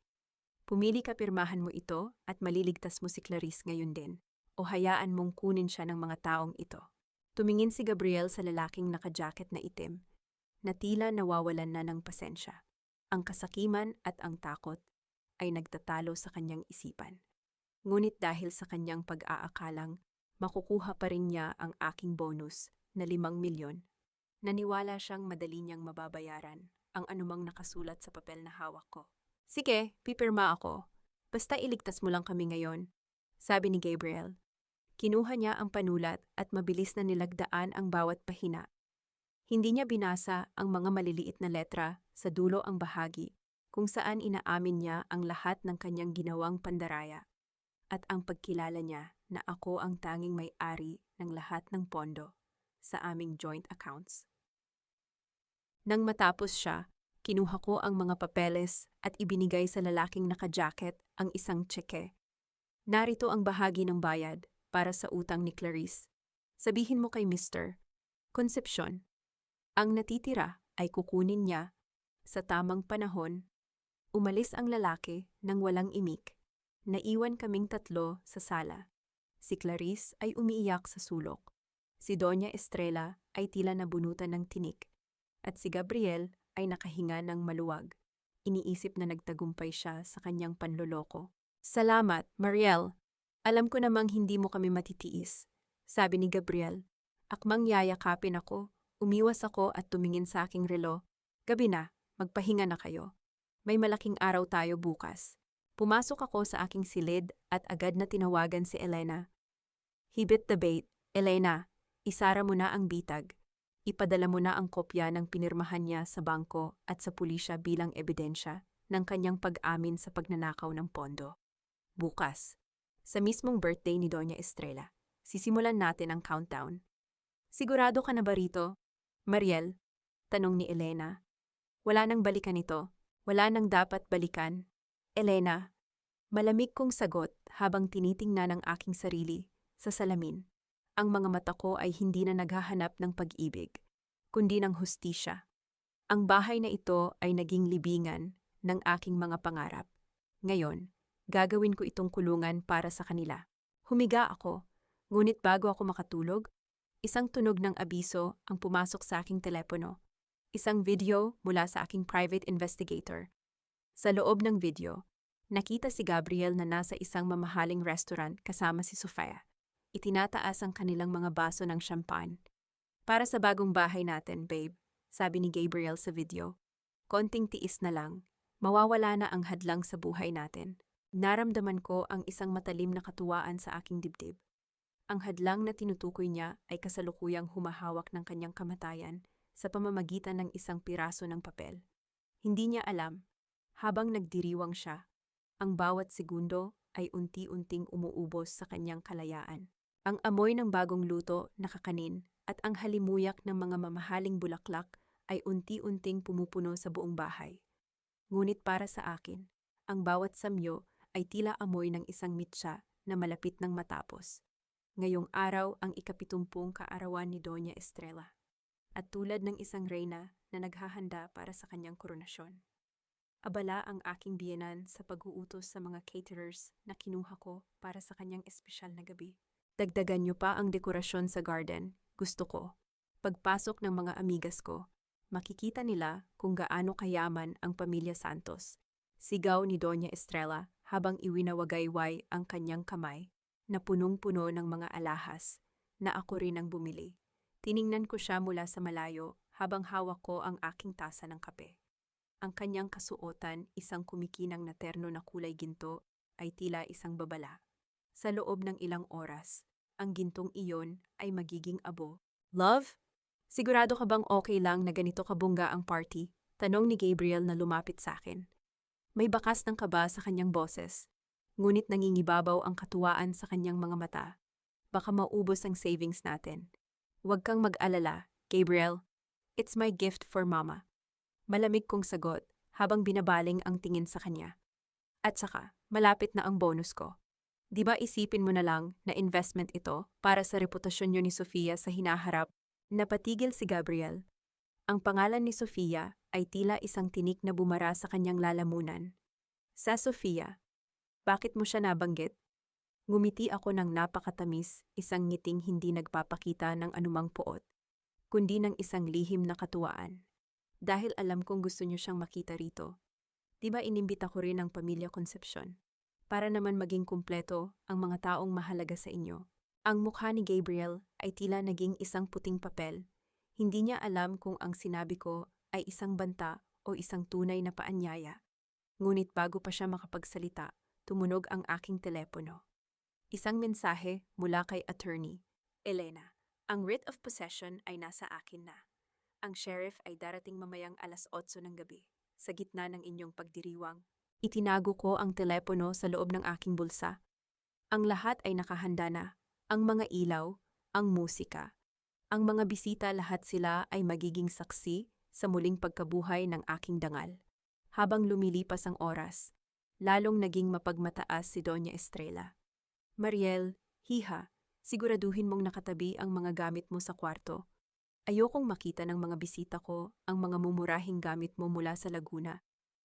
Pumili ka, pirmahan mo ito at maliligtas mo si Clarice ngayon din, o hayaan mong kunin siya ng mga taong ito. Tumingin si Gabriel sa lalaking naka-jacket na itim, na tila nawawalan na ng pasensya. Ang kasakiman at ang takot ay nagtatalo sa kanyang isipan. Ngunit dahil sa kanyang pag-aakalang, makukuha pa rin niya ang aking bonus na 5 milyon. Naniwala siyang madali niyang mababayaran ang anumang nakasulat sa papel na hawak ko. Sige, pipirma ako. Basta iligtas mo lang kami ngayon, sabi ni Gabriel. Kinuha niya ang panulat at mabilis na nilagdaan ang bawat pahina. Hindi niya binasa ang mga maliliit na letra sa dulo ang bahagi kung saan inaamin niya ang lahat ng kanyang ginawang pandaraya at ang pagkilala niya na ako ang tanging may-ari ng lahat ng pondo sa aming joint accounts. Nang matapos siya, kinuha ko ang mga papeles at ibinigay sa lalaking naka-jacket ang isang tseke. Narito ang bahagi ng bayad para sa utang ni Clarice. Sabihin mo kay Mr. Concepcion. Ang natitira ay kukunin niya. Sa tamang panahon, umalis ang lalaki nang walang imik. Naiwan kaming 3 sa sala. Si Clarice ay umiiyak sa sulok. Si Doña Estrella ay tila nabunutan ng tinik. At si Gabriel ay nakahinga ng maluwag. Iniisip na nagtagumpay siya sa kanyang panloloko. Salamat, Mariel. Alam ko namang hindi mo kami matitiis, sabi ni Gabriel. Akmang yayakapin ako, umiwas ako at tumingin sa aking relo. Gabi na, magpahinga na kayo. May malaking araw tayo bukas. Pumasok ako sa aking silid at agad na tinawagan si Elena. Hibit the bait, Elena, isara mo na ang bitag. Ipadala mo na ang kopya ng pinirmahan niya sa bangko at sa pulisya bilang ebidensya ng kanyang pag-amin sa pagnanakaw ng pondo. Bukas, sa mismong birthday ni Doña Estrella, sisimulan natin ang countdown. Sigurado ka na ba rito, Mariel? Tanong ni Elena. Wala nang balikan ito. Wala nang dapat balikan. Elena, malamig kong sagot habang tinitingnan ang aking sarili sa salamin. Ang mga mata ko ay hindi na naghahanap ng pag-ibig. kundi ng hustisya. Ang bahay na ito ay naging libingan ng aking mga pangarap. Ngayon, gagawin ko itong kulungan para sa kanila. Humiga ako, ngunit bago ako makatulog, isang tunog ng abiso ang pumasok sa aking telepono. Isang video mula sa aking private investigator. Sa loob ng video, nakita si Gabriel na nasa isang mamahaling restaurant kasama si Sofia. Itinataas ang kanilang mga baso ng champagne. Para sa bagong bahay natin, babe, sabi ni Gabriel sa video. Konting tiis na lang, mawawala na ang hadlang sa buhay natin. Naramdaman ko ang isang matalim na katuwaan sa aking dibdib. Ang hadlang na tinutukoy niya ay kasalukuyang humahawak ng kanyang kamatayan sa pamamagitan ng isang piraso ng papel. Hindi niya alam, habang nagdiriwang siya, ang bawat segundo ay unti-unting umuubos sa kanyang kalayaan. Ang amoy ng bagong luto nakakanin at ang halimuyak ng mga mamahaling bulaklak ay unti-unting pumupuno sa buong bahay. Ngunit para sa akin, ang bawat samyo ay tila amoy ng isang mitsa na malapit ng matapos. Ngayong araw ang ika-70 kaarawan ni Doña Estrella. At tulad ng isang reyna na naghahanda para sa kanyang koronasyon. Abala ang aking biyenan sa pag-uutos sa mga caterers na kinuha ko para sa kanyang espesyal na gabi. Dagdagan niyo pa ang dekorasyon sa garden, gusto ko. Pagpasok ng mga amigas ko, makikita nila kung gaano kayaman ang pamilya Santos. Sigaw ni Doña Estrella habang iwinawagayway ang kanyang kamay na punong-puno ng mga alahas na ako rin ang bumili. Tiningnan ko siya mula sa malayo habang hawak ko ang aking tasa ng kape. Ang kanyang kasuotan, isang kumikinang na terno na kulay ginto, ay tila isang babala. Sa loob ng ilang oras, ang gintong iyon ay magiging abo. Love? Sigurado ka bang okay lang na ganito kabungga ang party? Tanong ni Gabriel na lumapit sa akin. May bakas ng kaba sa kanyang boses, ngunit nangingibabaw ang katuwaan sa kanyang mga mata. Baka maubos ang savings natin. Huwag kang mag-alala, Gabriel. It's my gift for Mama. Malamig kong sagot habang binabaling ang tingin sa kanya. At saka, malapit na ang bonus ko. Di ba isipin mo na lang na investment ito para sa reputasyon niyo ni Sofia sa hinaharap? Napatigil si Gabriel. Ang pangalan ni Sofia ay tila isang tinik na bumara sa kanyang lalamunan. Sa Sofia, bakit mo siya nabanggit? Ngumiti ako ng napakatamis, isang ngiting hindi nagpapakita ng anumang poot, kundi ng isang lihim na katuwaan. Dahil alam kong gusto niyo siyang makita rito. Di ba inimbita ko rin ang pamilya Concepcion? Para naman maging kumpleto ang mga taong mahalaga sa inyo. Ang mukha ni Gabriel ay tila naging isang puting papel. Hindi niya alam kung ang sinabi ko ay isang banta o isang tunay na paanyaya. Ngunit bago pa siya makapagsalita, tumunog ang aking telepono. Isang mensahe mula kay attorney, Elena. Ang writ of possession ay nasa akin na. Ang sheriff ay darating mamayang 8:00 ng gabi, sa gitna ng inyong pagdiriwang. Itinago ko ang telepono sa loob ng aking bulsa. Ang lahat ay nakahanda na. Ang mga ilaw, ang musika. Ang mga bisita, lahat sila ay magiging saksi sa muling pagkabuhay ng aking dangal. Habang lumilipas ang oras, lalong naging mapagmataas si Doña Estrella. Mariel, hiha, siguraduhin mong nakatabi ang mga gamit mo sa kwarto. Ayokong makita ng mga bisita ko ang mga mumurahing gamit mo mula sa Laguna.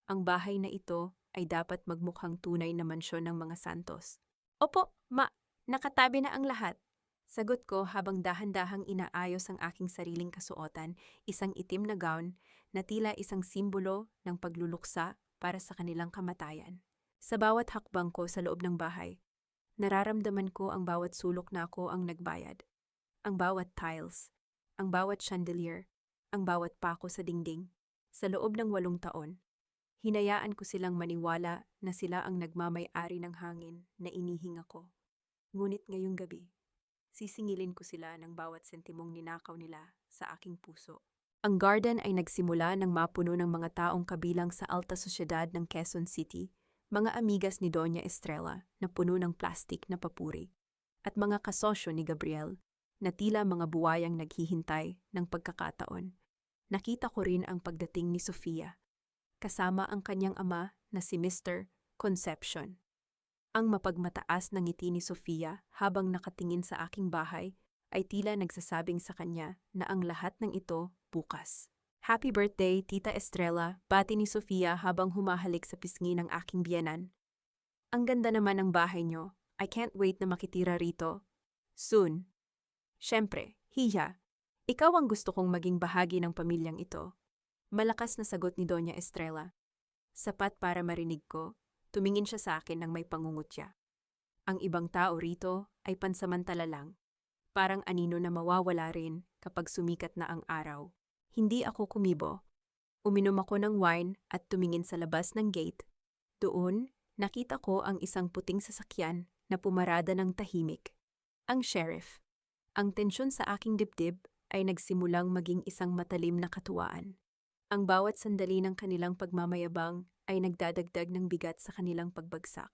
Ang bahay na ito ay dapat magmukhang tunay na mansyon ng mga Santos. Opo, nakatabi na ang lahat. Sagot ko habang dahan-dahang inaayos ang aking sariling kasuotan, isang itim na gown na tila isang simbolo ng pagluluksa para sa kanilang kamatayan. Sa bawat hakbang ko sa loob ng bahay, nararamdaman ko ang bawat sulok na ako ang nagbayad. Ang bawat tiles, ang bawat chandelier, ang bawat pako sa dingding. Sa loob ng 8 taon, hinayaan ko silang maniwala na sila ang nagmamay-ari ng hangin na inihing ako. Ngunit ngayong gabi, sisingilin ko sila ng bawat sentimong ninakaw nila sa aking puso. Ang garden ay nagsimula ng mapuno ng mga taong kabilang sa alta sosyedad ng Quezon City, mga amigas ni Doña Estrella na puno ng plastik na papuri, at mga kasosyo ni Gabriel na tila mga buwayang naghihintay ng pagkakataon. Nakita ko rin ang pagdating ni Sofia, kasama ang kanyang ama na si Mr. Concepcion. Ang mapagmataas na ngiti ni Sofia habang nakatingin sa aking bahay ay tila nagsasabing sa kanya na ang lahat ng ito bukas. Happy birthday, Tita Estrella, bati ni Sofia habang humahalik sa pisngi ng aking biyenan. Ang ganda naman ng bahay nyo. I can't wait na makitira rito. Soon. Siyempre, hiya. Ikaw ang gusto kong maging bahagi ng pamilyang ito. Malakas na sagot ni Doña Estrella. Sapat para marinig ko, tumingin siya sa akin ng may pangungutya. Ang ibang tao rito ay pansamantala lang. Parang anino na mawawala rin kapag sumikat na ang araw. Hindi ako kumibo. Uminom ako ng wine at tumingin sa labas ng gate. Doon, nakita ko ang isang puting sasakyan na pumarada ng tahimik. Ang sheriff. Ang tensyon sa aking dibdib ay nagsimulang maging isang matalim na katuwaan. Ang bawat sandali ng kanilang pagmamayabang ay nagdadagdag ng bigat sa kanilang pagbagsak.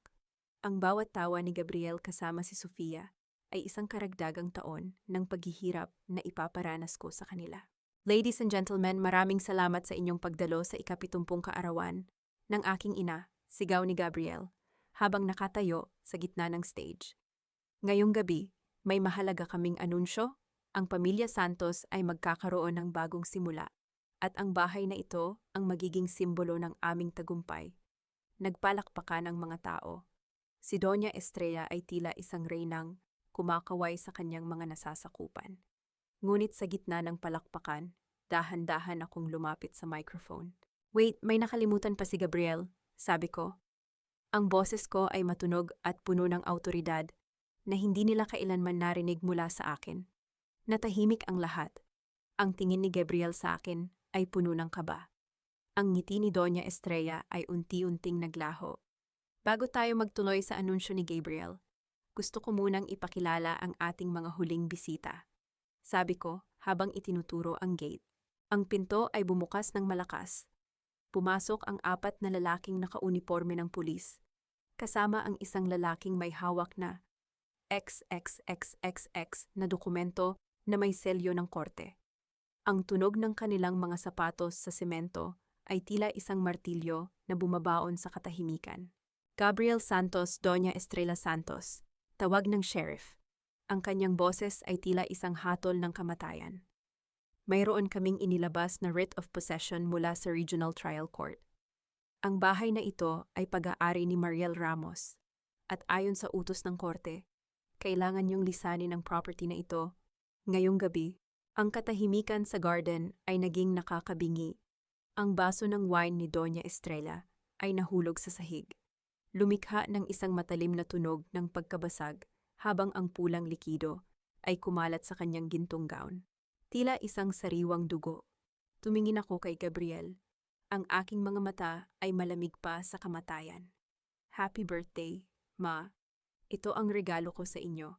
Ang bawat tawa ni Gabriel kasama si Sofia ay isang karagdagang taon ng paghihirap na ipaparanas ko sa kanila. Ladies and gentlemen, maraming salamat sa inyong pagdalo sa ika-70 kaarawan ng aking ina, sigaw ni Gabriel, habang nakatayo sa gitna ng stage. Ngayong gabi, may mahalaga kaming anunsyo. Ang pamilya Santos ay magkakaroon ng bagong simula, at ang bahay na ito ang magiging simbolo ng aming tagumpay. Nagpalakpakan ang mga tao. Si Doña Estrella ay tila isang reynang kumakaway sa kanyang mga nasasakupan. Ngunit sa gitna ng palakpakan, dahan-dahan akong lumapit sa microphone. Wait, may nakalimutan pa si Gabriel, sabi ko. Ang boses ko ay matunog at puno ng awtoridad na hindi nila kailanman narinig mula sa akin. Natahimik ang lahat. Ang tingin ni Gabriel sa akin ay puno ng kaba. Ang ngiti ni Doña Estrella ay unti-unting naglaho. Bago tayo magtuloy sa anunsyo ni Gabriel, gusto ko munang ipakilala ang ating mga huling bisita. Sabi ko habang itinuturo ang gate. Ang pinto ay bumukas ng malakas. Pumasok ang 4 na lalaking nakauniporme ng pulis, kasama ang isang lalaking may hawak na XXXXX na dokumento na may selyo ng korte. Ang tunog ng kanilang mga sapatos sa semento ay tila isang martilyo na bumabaon sa katahimikan. Gabriel Santos, Doña Estrella Santos, tawag ng sheriff. Ang kanyang boses ay tila isang hatol ng kamatayan. Mayroon kaming inilabas na writ of possession mula sa Regional Trial Court. Ang bahay na ito ay pag-aari ni Mariel Ramos, at ayon sa utos ng korte, kailangan niyong lisanin ang property na ito. Ngayong gabi, ang katahimikan sa garden ay naging nakakabingi. Ang baso ng wine ni Doña Estrella ay nahulog sa sahig. Lumikha ng isang matalim na tunog ng pagkabasag habang ang pulang likido ay kumalat sa kanyang gintong gown. Tila isang sariwang dugo. Tumingin ako kay Gabriel. Ang aking mga mata ay malamig pa sa kamatayan. Happy birthday, Ma. Ito ang regalo ko sa inyo.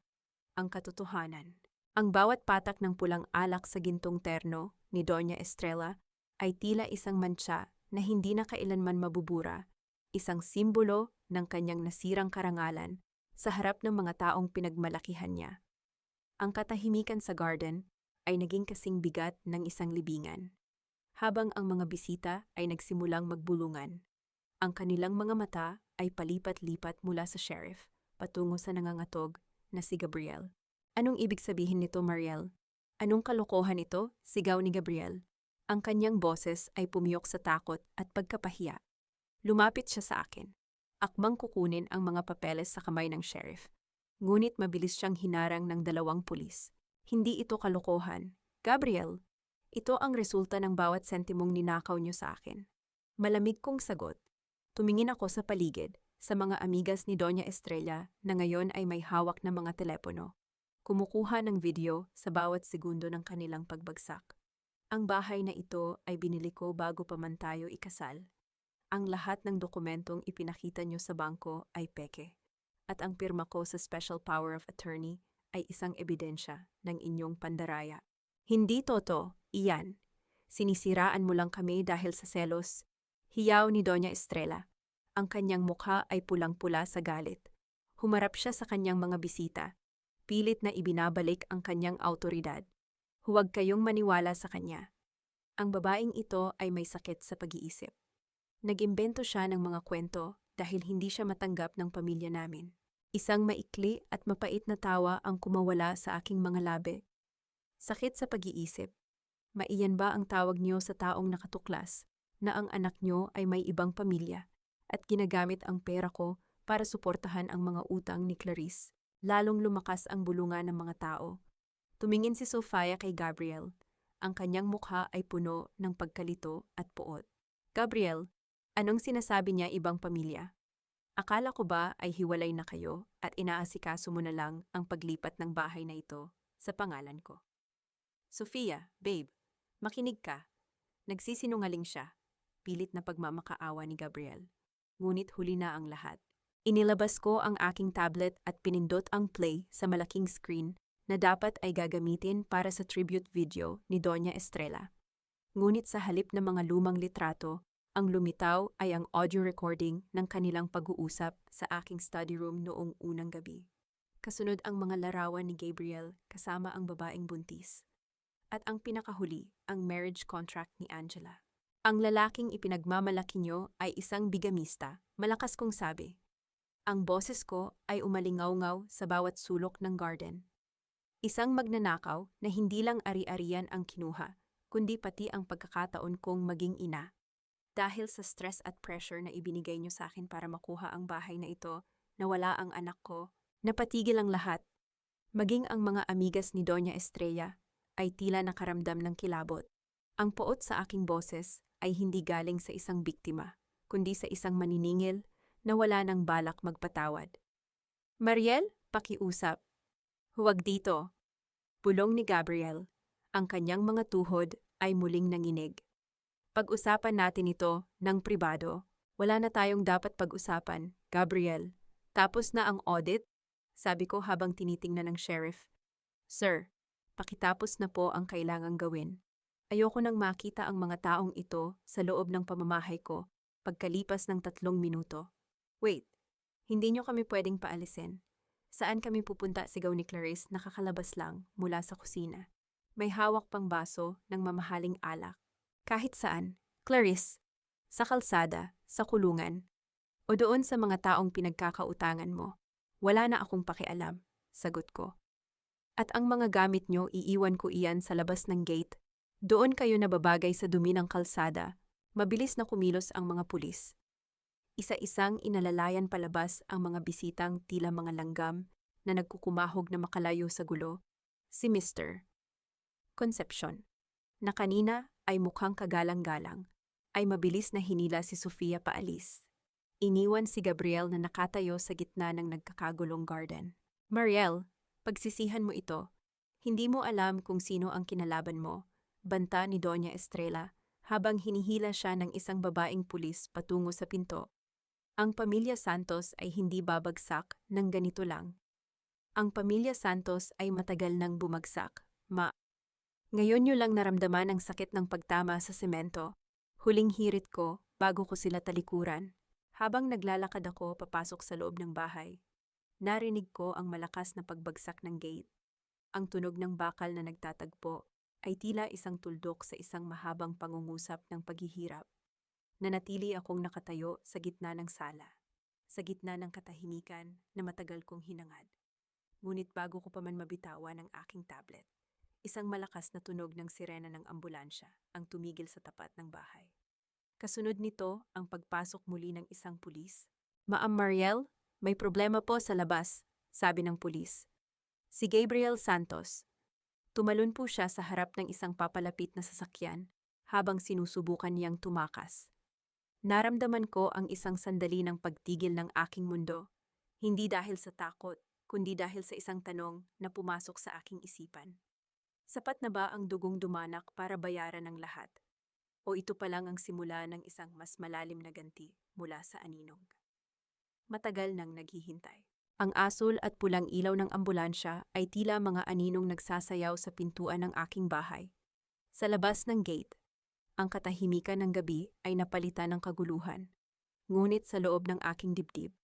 Ang katotohanan. Ang bawat patak ng pulang alak sa gintong terno ni Doña Estrella ay tila isang mantsa na hindi na kailanman mabubura, isang simbolo ng kanyang nasirang karangalan sa harap ng mga taong pinagmalakihan niya. Ang katahimikan sa garden ay naging kasing bigat ng isang libingan. Habang ang mga bisita ay nagsimulang magbulungan, ang kanilang mga mata ay palipat-lipat mula sa sheriff patungo sa nangangatog na si Gabriel. Anong ibig sabihin nito, Mariel? Anong kalokohan ito? Sigaw ni Gabriel. Ang kanyang boses ay pumiyok sa takot at pagkapahiya. Lumapit siya sa akin. Akmang kukunin ang mga papeles sa kamay ng sheriff. Ngunit mabilis siyang hinarang ng 2 pulis. Hindi ito kalokohan. Gabriel, ito ang resulta ng bawat sentimong ninakaw niyo sa akin. Malamig kong sagot. Tumingin ako sa paligid, sa mga amigas ni Doña Estrella na ngayon ay may hawak na mga telepono. Kumukuha ng video sa bawat segundo ng kanilang pagbagsak. Ang bahay na ito ay binili ko bago pa man tayo ikasal. Ang lahat ng dokumentong ipinakita nyo sa bangko ay peke. At ang pirma ko sa Special Power of Attorney ay isang ebidensya ng inyong pandaraya. Hindi totoo, iyan. Sinisiraan mo lang kami dahil sa selos. Hiyaw ni Doña Estrella. Ang kanyang mukha ay pulang-pula sa galit. Humarap siya sa kanyang mga bisita. Pilit na ibinabalik ang kanyang awtoridad. Huwag kayong maniwala sa kanya. Ang babaeng ito ay may sakit sa pag-iisip. Nag-imbento siya ng mga kwento dahil hindi siya matanggap ng pamilya namin. Isang maikli at mapait na tawa ang kumawala sa aking mga labi. Sakit sa pag-iisip. Maiyan ba ang tawag niyo sa taong nakatuklas na ang anak niyo ay may ibang pamilya at ginagamit ang pera ko para suportahan ang mga utang ni Clarice? Lalong lumakas ang bulungan ng mga tao. Tumingin si Sofia kay Gabriel. Ang kanyang mukha ay puno ng pagkalito at puot. Gabriel, anong sinasabi niya ibang pamilya? Akala ko ba ay hiwalay na kayo at inaasikaso mo na lang ang paglipat ng bahay na ito sa pangalan ko? Sofia, babe, makinig ka. Nagsisinungaling siya. Pilit na pagmamakaawa ni Gabriel. Ngunit huli na ang lahat. Inilabas ko ang aking tablet at pinindot ang play sa malaking screen na dapat ay gagamitin para sa tribute video ni Doña Estrella. Ngunit sa halip ng mga lumang litrato, ang lumitaw ay ang audio recording ng kanilang pag-uusap sa aking study room noong unang gabi. Kasunod ang mga larawan ni Gabriel kasama ang babaeng buntis. At ang pinakahuli, ang marriage contract ni Angela. Ang lalaking ipinagmamalaki niyo ay isang bigamista, malakas kong sabi. Ang boses ko ay umalingaw-ngaw sa bawat sulok ng garden. Isang magnanakaw na hindi lang ari-arian ang kinuha, kundi pati ang pagkakataon kong maging ina. Dahil sa stress at pressure na ibinigay niyo sa akin para makuha ang bahay na ito, nawala ang anak ko, napatigil ang lahat. Maging ang mga amigas ni Doña Estrella ay tila nakaramdam ng kilabot. Ang poot sa aking boses ay hindi galing sa isang biktima, kundi sa isang maniningil na wala ng balak magpatawad. Mariel, pakiusap. Huwag dito. Bulong ni Gabriel. Ang kanyang mga tuhod ay muling nanginig. Pag-usapan natin ito ng pribado. Wala na tayong dapat pag-usapan, Gabriel. Tapos na ang audit? Sabi ko habang tinitingnan ng sheriff. Sir, pakitapos na po ang kailangang gawin. Ayoko nang makita ang mga taong ito sa loob ng pamamahay ko pagkalipas ng 3 minuto. Wait, hindi niyo kami pwedeng paalisin. Saan kami pupunta, sigaw ni Clarice nakakalabas lang mula sa kusina. May hawak pang baso ng mamahaling alak. Kahit saan, Clarice, sa kalsada, sa kulungan, o doon sa mga taong pinagkakautangan mo, wala na akong pakialam, sagot ko. At ang mga gamit nyo, iiwan ko iyan sa labas ng gate. Doon kayo nababagay sa dumi ng kalsada. Mabilis na kumilos ang mga pulis. Isa-isang inalalayan palabas ang mga bisitang tila mga langgam na nagkukumahog na makalayo sa gulo. Si Mr. Concepcion, na kanina ay mukhang kagalang-galang, ay mabilis na hinila si Sofia paalis. Iniwan si Gabriel na nakatayo sa gitna ng nagkakagulong garden. Mariel, pagsisihan mo ito. Hindi mo alam kung sino ang kinalaban mo, banta ni Doña Estrella habang hinihila siya ng isang babaeng pulis patungo sa pinto. Ang pamilya Santos ay hindi babagsak ng ganito lang. Ang pamilya Santos ay matagal nang bumagsak, Ngayon nyo lang naramdaman ang sakit ng pagtama sa semento. Huling hirit ko bago ko sila talikuran. Habang naglalakad ako papasok sa loob ng bahay, narinig ko ang malakas na pagbagsak ng gate. Ang tunog ng bakal na nagtatagpo ay tila isang tuldok sa isang mahabang pangungusap ng paghihirap. Nanatili akong nakatayo sa gitna ng sala, sa gitna ng katahimikan na matagal kong hinangad. Ngunit bago ko pa man mabitawan ang aking tablet, isang malakas na tunog ng sirena ng ambulansya ang tumigil sa tapat ng bahay. Kasunod nito ang pagpasok muli ng isang pulis. Ma'am Mariel, may problema po sa labas, sabi ng pulis. Si Gabriel Santos. Tumalon po siya sa harap ng isang papalapit na sasakyan habang sinusubukan niyang tumakas. Naramdaman ko ang isang sandali ng pagtigil ng aking mundo, hindi dahil sa takot, kundi dahil sa isang tanong na pumasok sa aking isipan. Sapat na ba ang dugong dumanak para bayaran ang lahat? O ito pa lang ang simula ng isang mas malalim na ganti mula sa aninong? Matagal nang naghihintay. Ang asul at pulang ilaw ng ambulansya ay tila mga aninong nagsasayaw sa pintuan ng aking bahay. Sa labas ng gate, ang katahimikan ng gabi ay napalitan ng kaguluhan. Ngunit sa loob ng aking dibdib,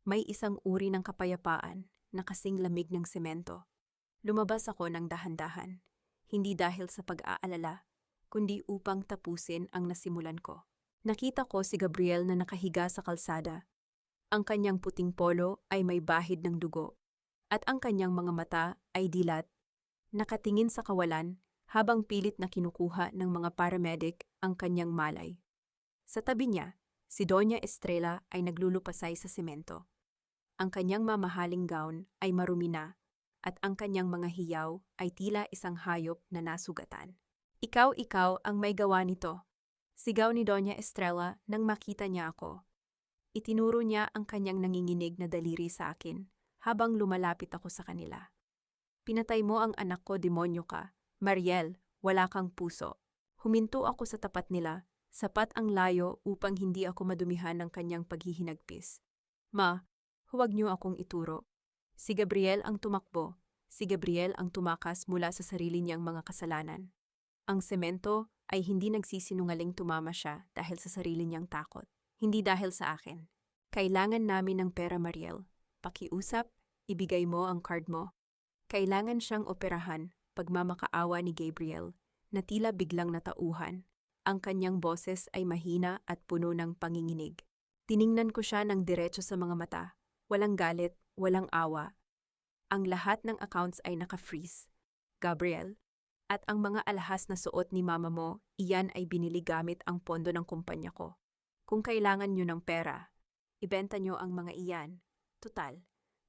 may isang uri ng kapayapaan na kasing lamig ng semento. Lumabas ako ng dahan-dahan, hindi dahil sa pag-aalala, kundi upang tapusin ang nasimulan ko. Nakita ko si Gabriel na nakahiga sa kalsada. Ang kanyang puting polo ay may bahid ng dugo, at ang kanyang mga mata ay dilat, nakatingin sa kawalan habang pilit na kinukuha ng mga paramedic ang kanyang malay. Sa tabi niya, si Doña Estrella ay naglulupasay sa semento. Ang kanyang mamahaling gown ay marumi na, at ang kanyang mga hiyaw ay tila isang hayop na nasugatan. Ikaw ang may gawa nito. Sigaw ni Doña Estrella nang makita niya ako. Itinuro niya ang kanyang nanginginig na daliri sa akin habang lumalapit ako sa kanila. Pinatay mo ang anak ko, demonyo ka. Mariel, wala kang puso. Huminto ako sa tapat nila, sapat ang layo upang hindi ako madumihan ng kanyang paghihinagpis. Ma, huwag niyo akong ituro. Si Gabriel ang tumakbo. Si Gabriel ang tumakas mula sa sarili niyang mga kasalanan. Ang semento ay hindi nagsisinungaling tumama siya dahil sa sarili niyang takot. Hindi dahil sa akin. Kailangan namin ng pera, Mariel. Pakiusap, ibigay mo ang card mo. Kailangan siyang operahan, pagmamakaawa ni Gabriel, na tila biglang natauhan. Ang kanyang boses ay mahina at puno ng panginginig. Tiningnan ko siya ng diretso sa mga mata. Walang galit, walang awa. Ang lahat ng accounts ay naka-freeze. Gabriel, at ang mga alahas na suot ni mama mo, iyan ay binili gamit ang pondo ng kumpanya ko. Kung kailangan nyo ng pera, ibenta nyo ang mga iyan. Tutal,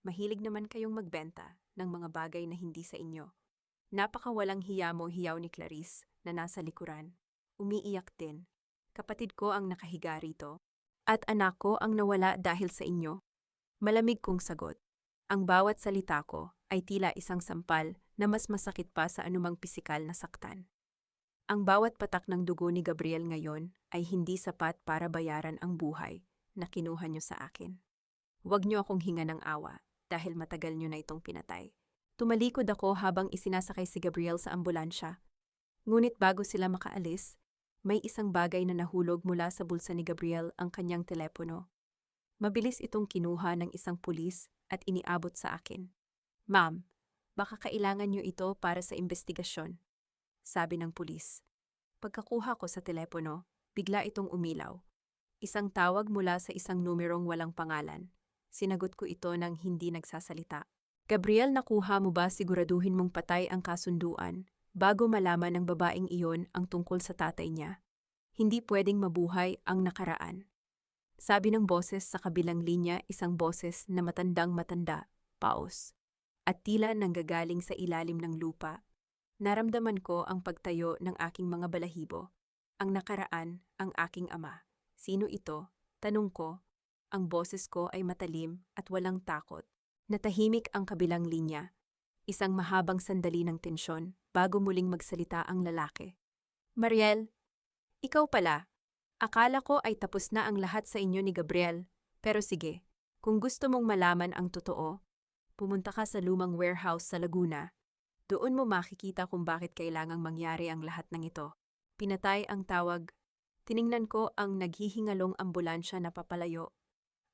mahilig naman kayong magbenta ng mga bagay na hindi sa inyo. Napakawalang hiya mo, hiyaw ni Clarice na nasa likuran. Umiiyak din. Kapatid ko ang nakahiga rito. At anak ko ang nawala dahil sa inyo. Malamig kong sagot. Ang bawat salita ko ay tila isang sampal na mas masakit pa sa anumang pisikal na saktan. Ang bawat patak ng dugo ni Gabriel ngayon ay hindi sapat para bayaran ang buhay na kinuha niyo sa akin. Huwag niyo akong hinga ng awa dahil matagal niyo na itong pinatay. Tumalikod ako habang isinasakay si Gabriel sa ambulansya. Ngunit bago sila makaalis, may isang bagay na nahulog mula sa bulsa ni Gabriel, ang kanyang telepono. Mabilis itong kinuha ng isang pulis at iniabot sa akin. Ma'am, baka kailangan niyo ito para sa investigasyon, sabi ng pulis. Pagkakuha ko sa telepono, bigla itong umilaw. Isang tawag mula sa isang numerong walang pangalan. Sinagot ko ito nang hindi nagsasalita. Gabriel, nakuha mo ba? Siguraduhin mong patay ang kasunduan bago malaman ng babaeng iyon ang tungkol sa tatay niya. Hindi pwedeng mabuhay ang nakaraan. Sabi ng boses sa kabilang linya, isang boses na matandang-matanda, paos, at tila nanggagaling sa ilalim ng lupa. Naramdaman ko ang pagtayo ng aking mga balahibo. Ang nakaraan, ang aking ama. Sino ito? Tanong ko. Ang boses ko ay matalim at walang takot. Natahimik ang kabilang linya. Isang mahabang sandali ng tensyon bago muling magsalita ang lalaki. Mariel, ikaw pala. Akala ko ay tapos na ang lahat sa inyo ni Gabriel. Pero sige, kung gusto mong malaman ang totoo, pumunta ka sa lumang warehouse sa Laguna. Doon mo makikita kung bakit kailangang mangyari ang lahat ng ito. Pinatay ang tawag. Tiningnan ko ang naghihingalong ambulansya na papalayo.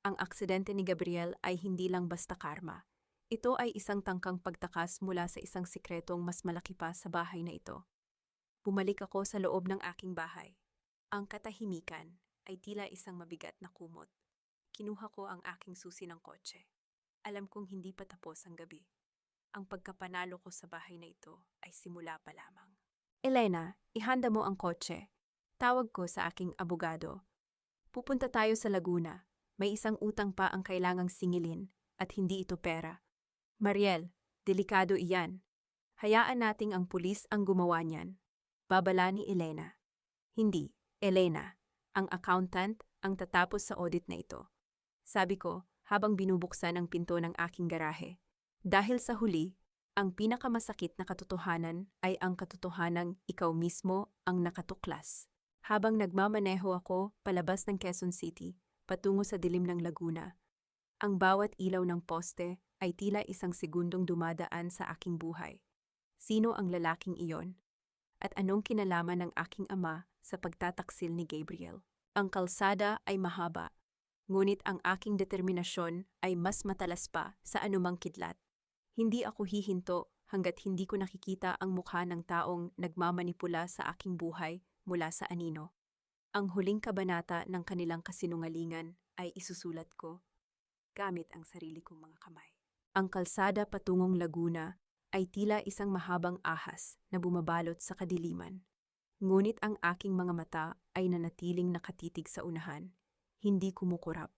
Ang aksidente ni Gabriel ay hindi lang basta karma. Ito ay isang tangkang pagtakas mula sa isang sikretong mas malaki pa sa bahay na ito. Bumalik ako sa loob ng aking bahay. Ang katahimikan ay tila isang mabigat na kumot. Kinuha ko ang aking susi ng kotse. Alam kong hindi pa tapos ang gabi. Ang pagkapanalo ko sa bahay na ito ay simula pa lamang. Elena, ihanda mo ang kotse. Tawag ko sa aking abogado. Pupunta tayo sa Laguna. May isang utang pa ang kailangang singilin at hindi ito pera. Mariel, delikado iyan. Hayaan nating ang pulis ang gumawa niyan. Babala ni Elena. Hindi, Elena. Ang accountant ang tatapos sa audit na ito. Sabi ko habang binubuksan ang pinto ng aking garahe. Dahil sa huli, ang pinakamasakit na katotohanan ay ang katotohanang ikaw mismo ang nakatuklas. Habang nagmamaneho ako palabas ng Quezon City, patungo sa dilim ng Laguna, ang bawat ilaw ng poste ay tila isang segundong dumadaan sa aking buhay. Sino ang lalaking iyon? At anong kinalaman ng aking ama sa pagtataksil ni Gabriel? Ang kalsada ay mahaba, ngunit ang aking determinasyon ay mas matalas pa sa anumang kidlat. Hindi ako hihinto hanggat hindi ko nakikita ang mukha ng taong nagmamanipula sa aking buhay mula sa anino. Ang huling kabanata ng kanilang kasinungalingan ay isusulat ko. gamit ang sarili kong mga kamay. Ang kalsada patungong Laguna ay tila isang mahabang ahas na bumabalot sa kadiliman. Ngunit ang aking mga mata ay nanatiling nakatitig sa unahan, hindi kumukurap.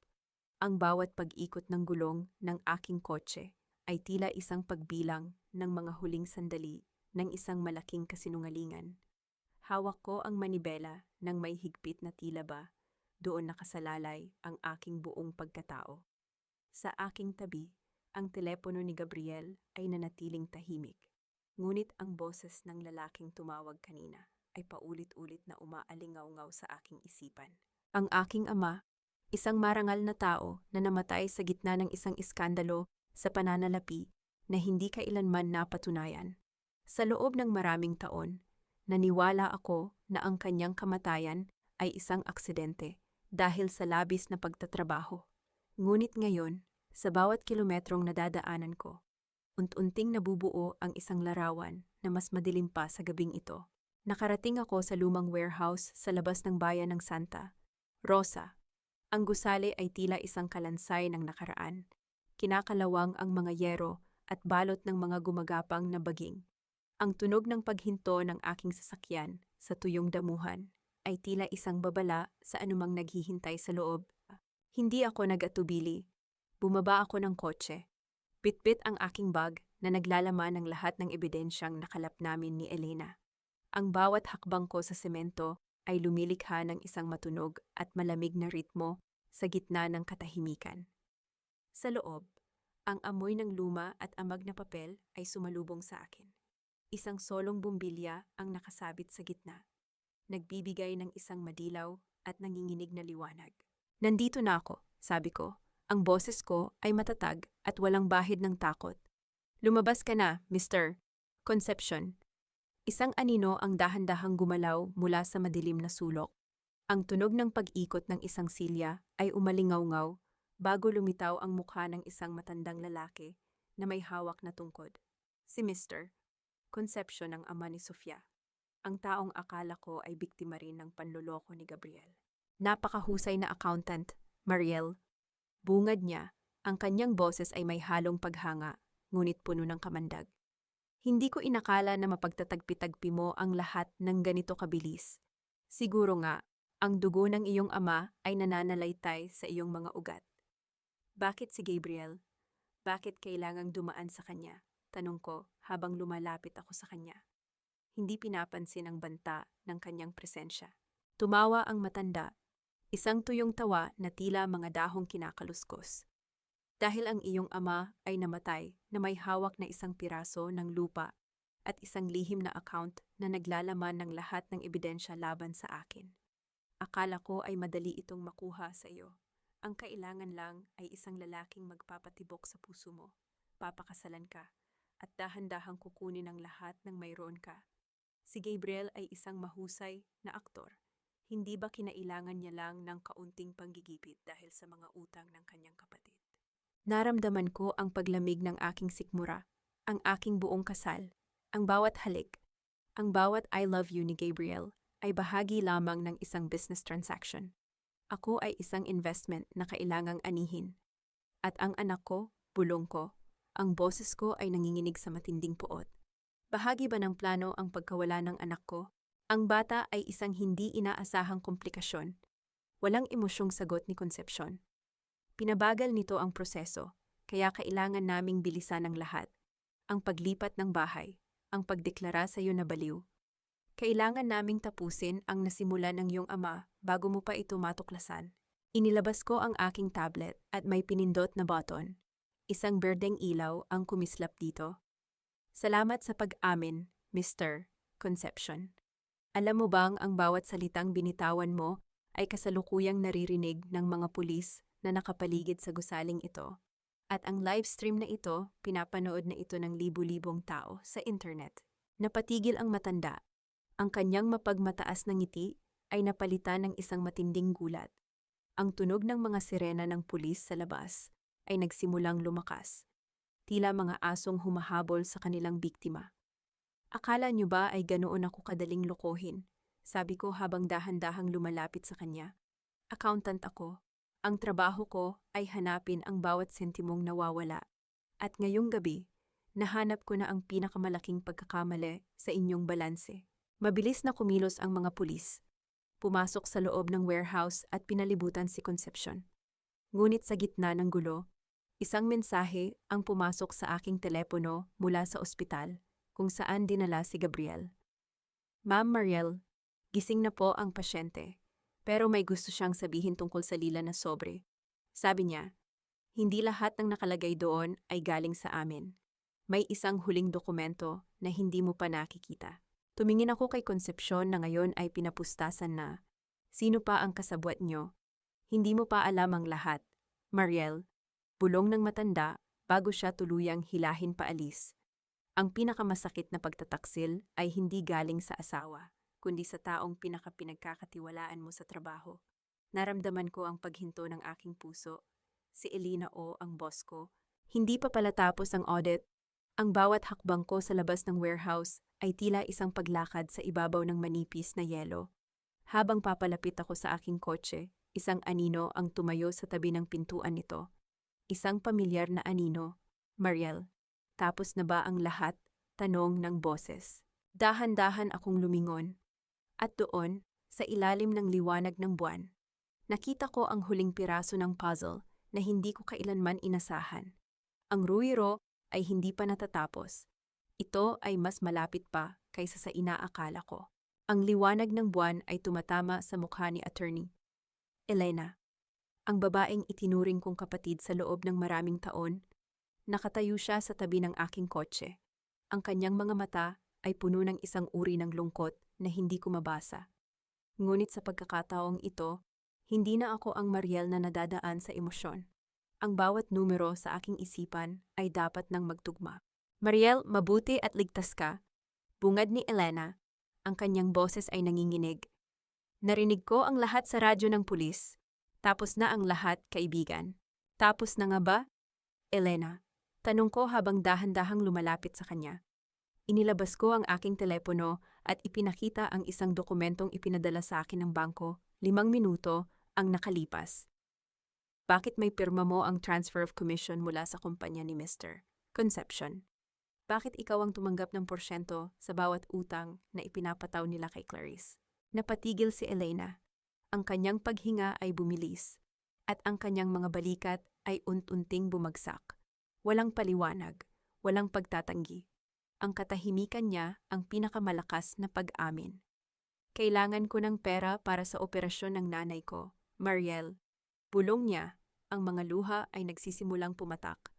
Ang bawat pag-ikot ng gulong ng aking kotse ay tila isang pagbilang ng mga huling sandali ng isang malaking kasinungalingan. Hawak ko ang manibela ng may higpit na tila ba, doon nakasalalay ang aking buong pagkatao. Sa aking tabi, ang telepono ni Gabriel ay nanatiling tahimik. Ngunit ang boses ng lalaking tumawag kanina ay paulit-ulit na umaalingaw-ngaw sa aking isipan. Ang aking ama, isang marangal na tao na namatay sa gitna ng isang iskandalo sa pananalapi na hindi kailanman napatunayan. Sa loob ng maraming taon, naniwala ako na ang kanyang kamatayan ay isang aksidente dahil sa labis na pagtatrabaho. Ngunit ngayon, sa bawat kilometrong nadadaanan ko, unti-unting nabubuo ang isang larawan na mas madilim pa sa gabing ito. Nakarating ako sa lumang warehouse sa labas ng bayan ng Santa Rosa. Ang gusali ay tila isang kalansay ng nakaraan. Kinakalawang ang mga yero at balot ng mga gumagapang na baging. Ang tunog ng paghinto ng aking sasakyan sa tuyong damuhan ay tila isang babala sa anumang naghihintay sa loob. Hindi ako nag-atubili. Bumaba ako ng kotse. Bitbit ang aking bag na naglalaman ng lahat ng ebidensyang nakalap namin ni Elena. Ang bawat hakbang ko sa semento ay lumilikha ng isang matunog at malamig na ritmo sa gitna ng katahimikan. Sa loob, ang amoy ng luma at amag na papel ay sumalubong sa akin. Isang solong bumbilya ang nakasabit sa gitna, nagbibigay ng isang madilaw at nanginginig na liwanag. Nandito na ako, sabi ko. Ang boses ko ay matatag at walang bahid ng takot. Lumabas ka na, Mr. Concepcion. Isang anino ang dahan-dahang gumalaw mula sa madilim na sulok. Ang tunog ng pag-ikot ng isang silya ay umalingaw-ngaw bago lumitaw ang mukha ng isang matandang lalaki na may hawak na tungkod. Si Mr. Concepcion ang ama ni Sofia. Ang taong akala ko ay biktima rin ng panloloko ni Gabriel. Napakahusay na accountant, Mariel. Bungad niya, ang kanyang boses ay may halong paghanga, ngunit puno ng kamandag. Hindi ko inakala na mapagtatagpi-tagpi mo ang lahat ng ganito kabilis. Siguro nga, ang dugo ng iyong ama ay nananalaytay sa iyong mga ugat. Bakit si Gabriel? Bakit kailangang dumaan sa kanya? Tanong ko habang lumalapit ako sa kanya. Hindi pinapansin ang banta ng kanyang presensya. Tumawa ang matanda, isang tuyong tawa na tila mga dahong kinakaluskos. Dahil ang iyong ama ay namatay na may hawak na isang piraso ng lupa at isang lihim na account na naglalaman ng lahat ng ebidensya laban sa akin. Akala ko ay madali itong makuha sa iyo. Ang kailangan lang ay isang lalaking magpapatibok sa puso mo, papakasalan ka, at dahan-dahang kukunin ang lahat ng mayroon ka. Si Gabriel ay isang mahusay na aktor. Hindi ba kinailangan niya lang ng kaunting panggigipit dahil sa mga utang ng kanyang kapatid? Naramdaman ko ang paglamig ng aking sikmura, ang aking buong kasal, ang bawat halik, ang bawat I love you ni Gabriel ay bahagi lamang ng isang business transaction. Ako ay isang investment na kailangang anihin. At ang anak ko, bulong ko, ang boses ko ay nanginginig sa matinding puot. Bahagi ba ng plano ang pagkawala ng anak ko? Ang bata ay isang hindi inaasahang komplikasyon. Walang emosyong sagot ni Concepcion. Pinabagal nito ang proseso, kaya kailangan naming bilisan ang lahat. Ang paglipat ng bahay, ang pagdeklara sa iyo na baliw. Kailangan naming tapusin ang nasimulan ng iyong ama bago mo pa ito matuklasan. Inilabas ko ang aking tablet at may pinindot na button. Isang berdeng ilaw ang kumislap dito. Salamat sa pag-amin, Mr. Concepcion. Alam mo bang ang bawat salitang binitawan mo ay kasalukuyang naririnig ng mga pulis na nakapaligid sa gusaling ito? At ang live stream na ito, pinapanood na ito ng libu-libong tao sa internet. Napatigil ang matanda. Ang kanyang mapagmataas na ngiti ay napalitan ng isang matinding gulat. Ang tunog ng mga sirena ng pulis sa labas ay nagsimulang lumakas. Tila mga asong humahabol sa kanilang biktima. Akala niyo ba ay ganoon ako kadaling lokohin? Sabi ko habang dahan-dahang lumalapit sa kanya. Accountant ako. Ang trabaho ko ay hanapin ang bawat sentimong nawawala. At ngayong gabi, nahanap ko na ang pinakamalaking pagkakamali sa inyong balanse. Mabilis na kumilos ang mga pulis. Pumasok sa loob ng warehouse at pinalibutan si Concepcion. Ngunit sa gitna ng gulo, isang mensahe ang pumasok sa aking telepono mula sa ospital kung saan dinala si Gabriel. Ma'am Mariel, gising na po ang pasyente, pero may gusto siyang sabihin tungkol sa Lila na sobre. Sabi niya, hindi lahat ng nakalagay doon ay galing sa amin. May isang huling dokumento na hindi mo pa nakikita. Tumingin ako kay Concepcion na ngayon ay pinapustasan na. Sino pa ang kasabwat niyo? Hindi mo pa alam ang lahat. Mariel, bulong ng matanda bago siya tuluyang hilahin paalis. Ang pinakamasakit na pagtataksil ay hindi galing sa asawa, kundi sa taong pinagkakatiwalaan mo sa trabaho. Naramdaman ko ang paghinto ng aking puso. Si Elena O ang boss ko. Hindi pa pala tapos ang audit. Ang bawat hakbang ko sa labas ng warehouse ay tila isang paglakad sa ibabaw ng manipis na yelo. Habang papalapit ako sa aking kotse, isang anino ang tumayo sa tabi ng pintuan nito. Isang pamilyar na anino. Mariel, tapos na ba ang lahat? Tanong ng boses. Dahan-dahan akong lumingon. At doon, sa ilalim ng liwanag ng buwan, nakita ko ang huling piraso ng puzzle na hindi ko kailanman inasahan. Ang ruwiro ay hindi pa natatapos. Ito ay mas malapit pa kaysa sa inaakala ko. Ang liwanag ng buwan ay tumatama sa mukha ni attorney Elena, ang babaeng itinuring kong kapatid sa loob ng maraming taon. Nakatayo siya sa tabi ng aking kotse. Ang kanyang mga mata ay puno ng isang uri ng lungkot na hindi ko mabasa. Ngunit sa pagkakataong ito, hindi na ako ang Mariel na nadadaan sa emosyon. Ang bawat numero sa aking isipan ay dapat nang magtugma. Mariel, mabuti at ligtas ka. Bungad ni Elena. Ang kanyang boses ay nanginginig. Narinig ko ang lahat sa radyo ng pulis. Tapos na ang lahat, kaibigan. Tapos na nga ba? Elena, tanong ko habang dahan-dahang lumalapit sa kanya. Inilabas ko ang aking telepono at ipinakita ang isang dokumentong ipinadala sa akin ng bangko. 5 minuto ang nakalipas. Bakit may pirma mo ang transfer of commission mula sa kumpanya ni Mr. Concepcion? Bakit ikaw ang tumanggap ng porsyento sa bawat utang na ipinapataw nila kay Clarice? Napatigil si Elena. Ang kanyang paghinga ay bumilis, at ang kanyang mga balikat ay unti-unting bumagsak. Walang paliwanag, walang pagtatanggi. Ang katahimikan niya ang pinakamalakas na pag-amin. Kailangan ko ng pera para sa operasyon ng nanay ko, Mariel. Bulong niya, ang mga luha ay nagsisimulang pumatak.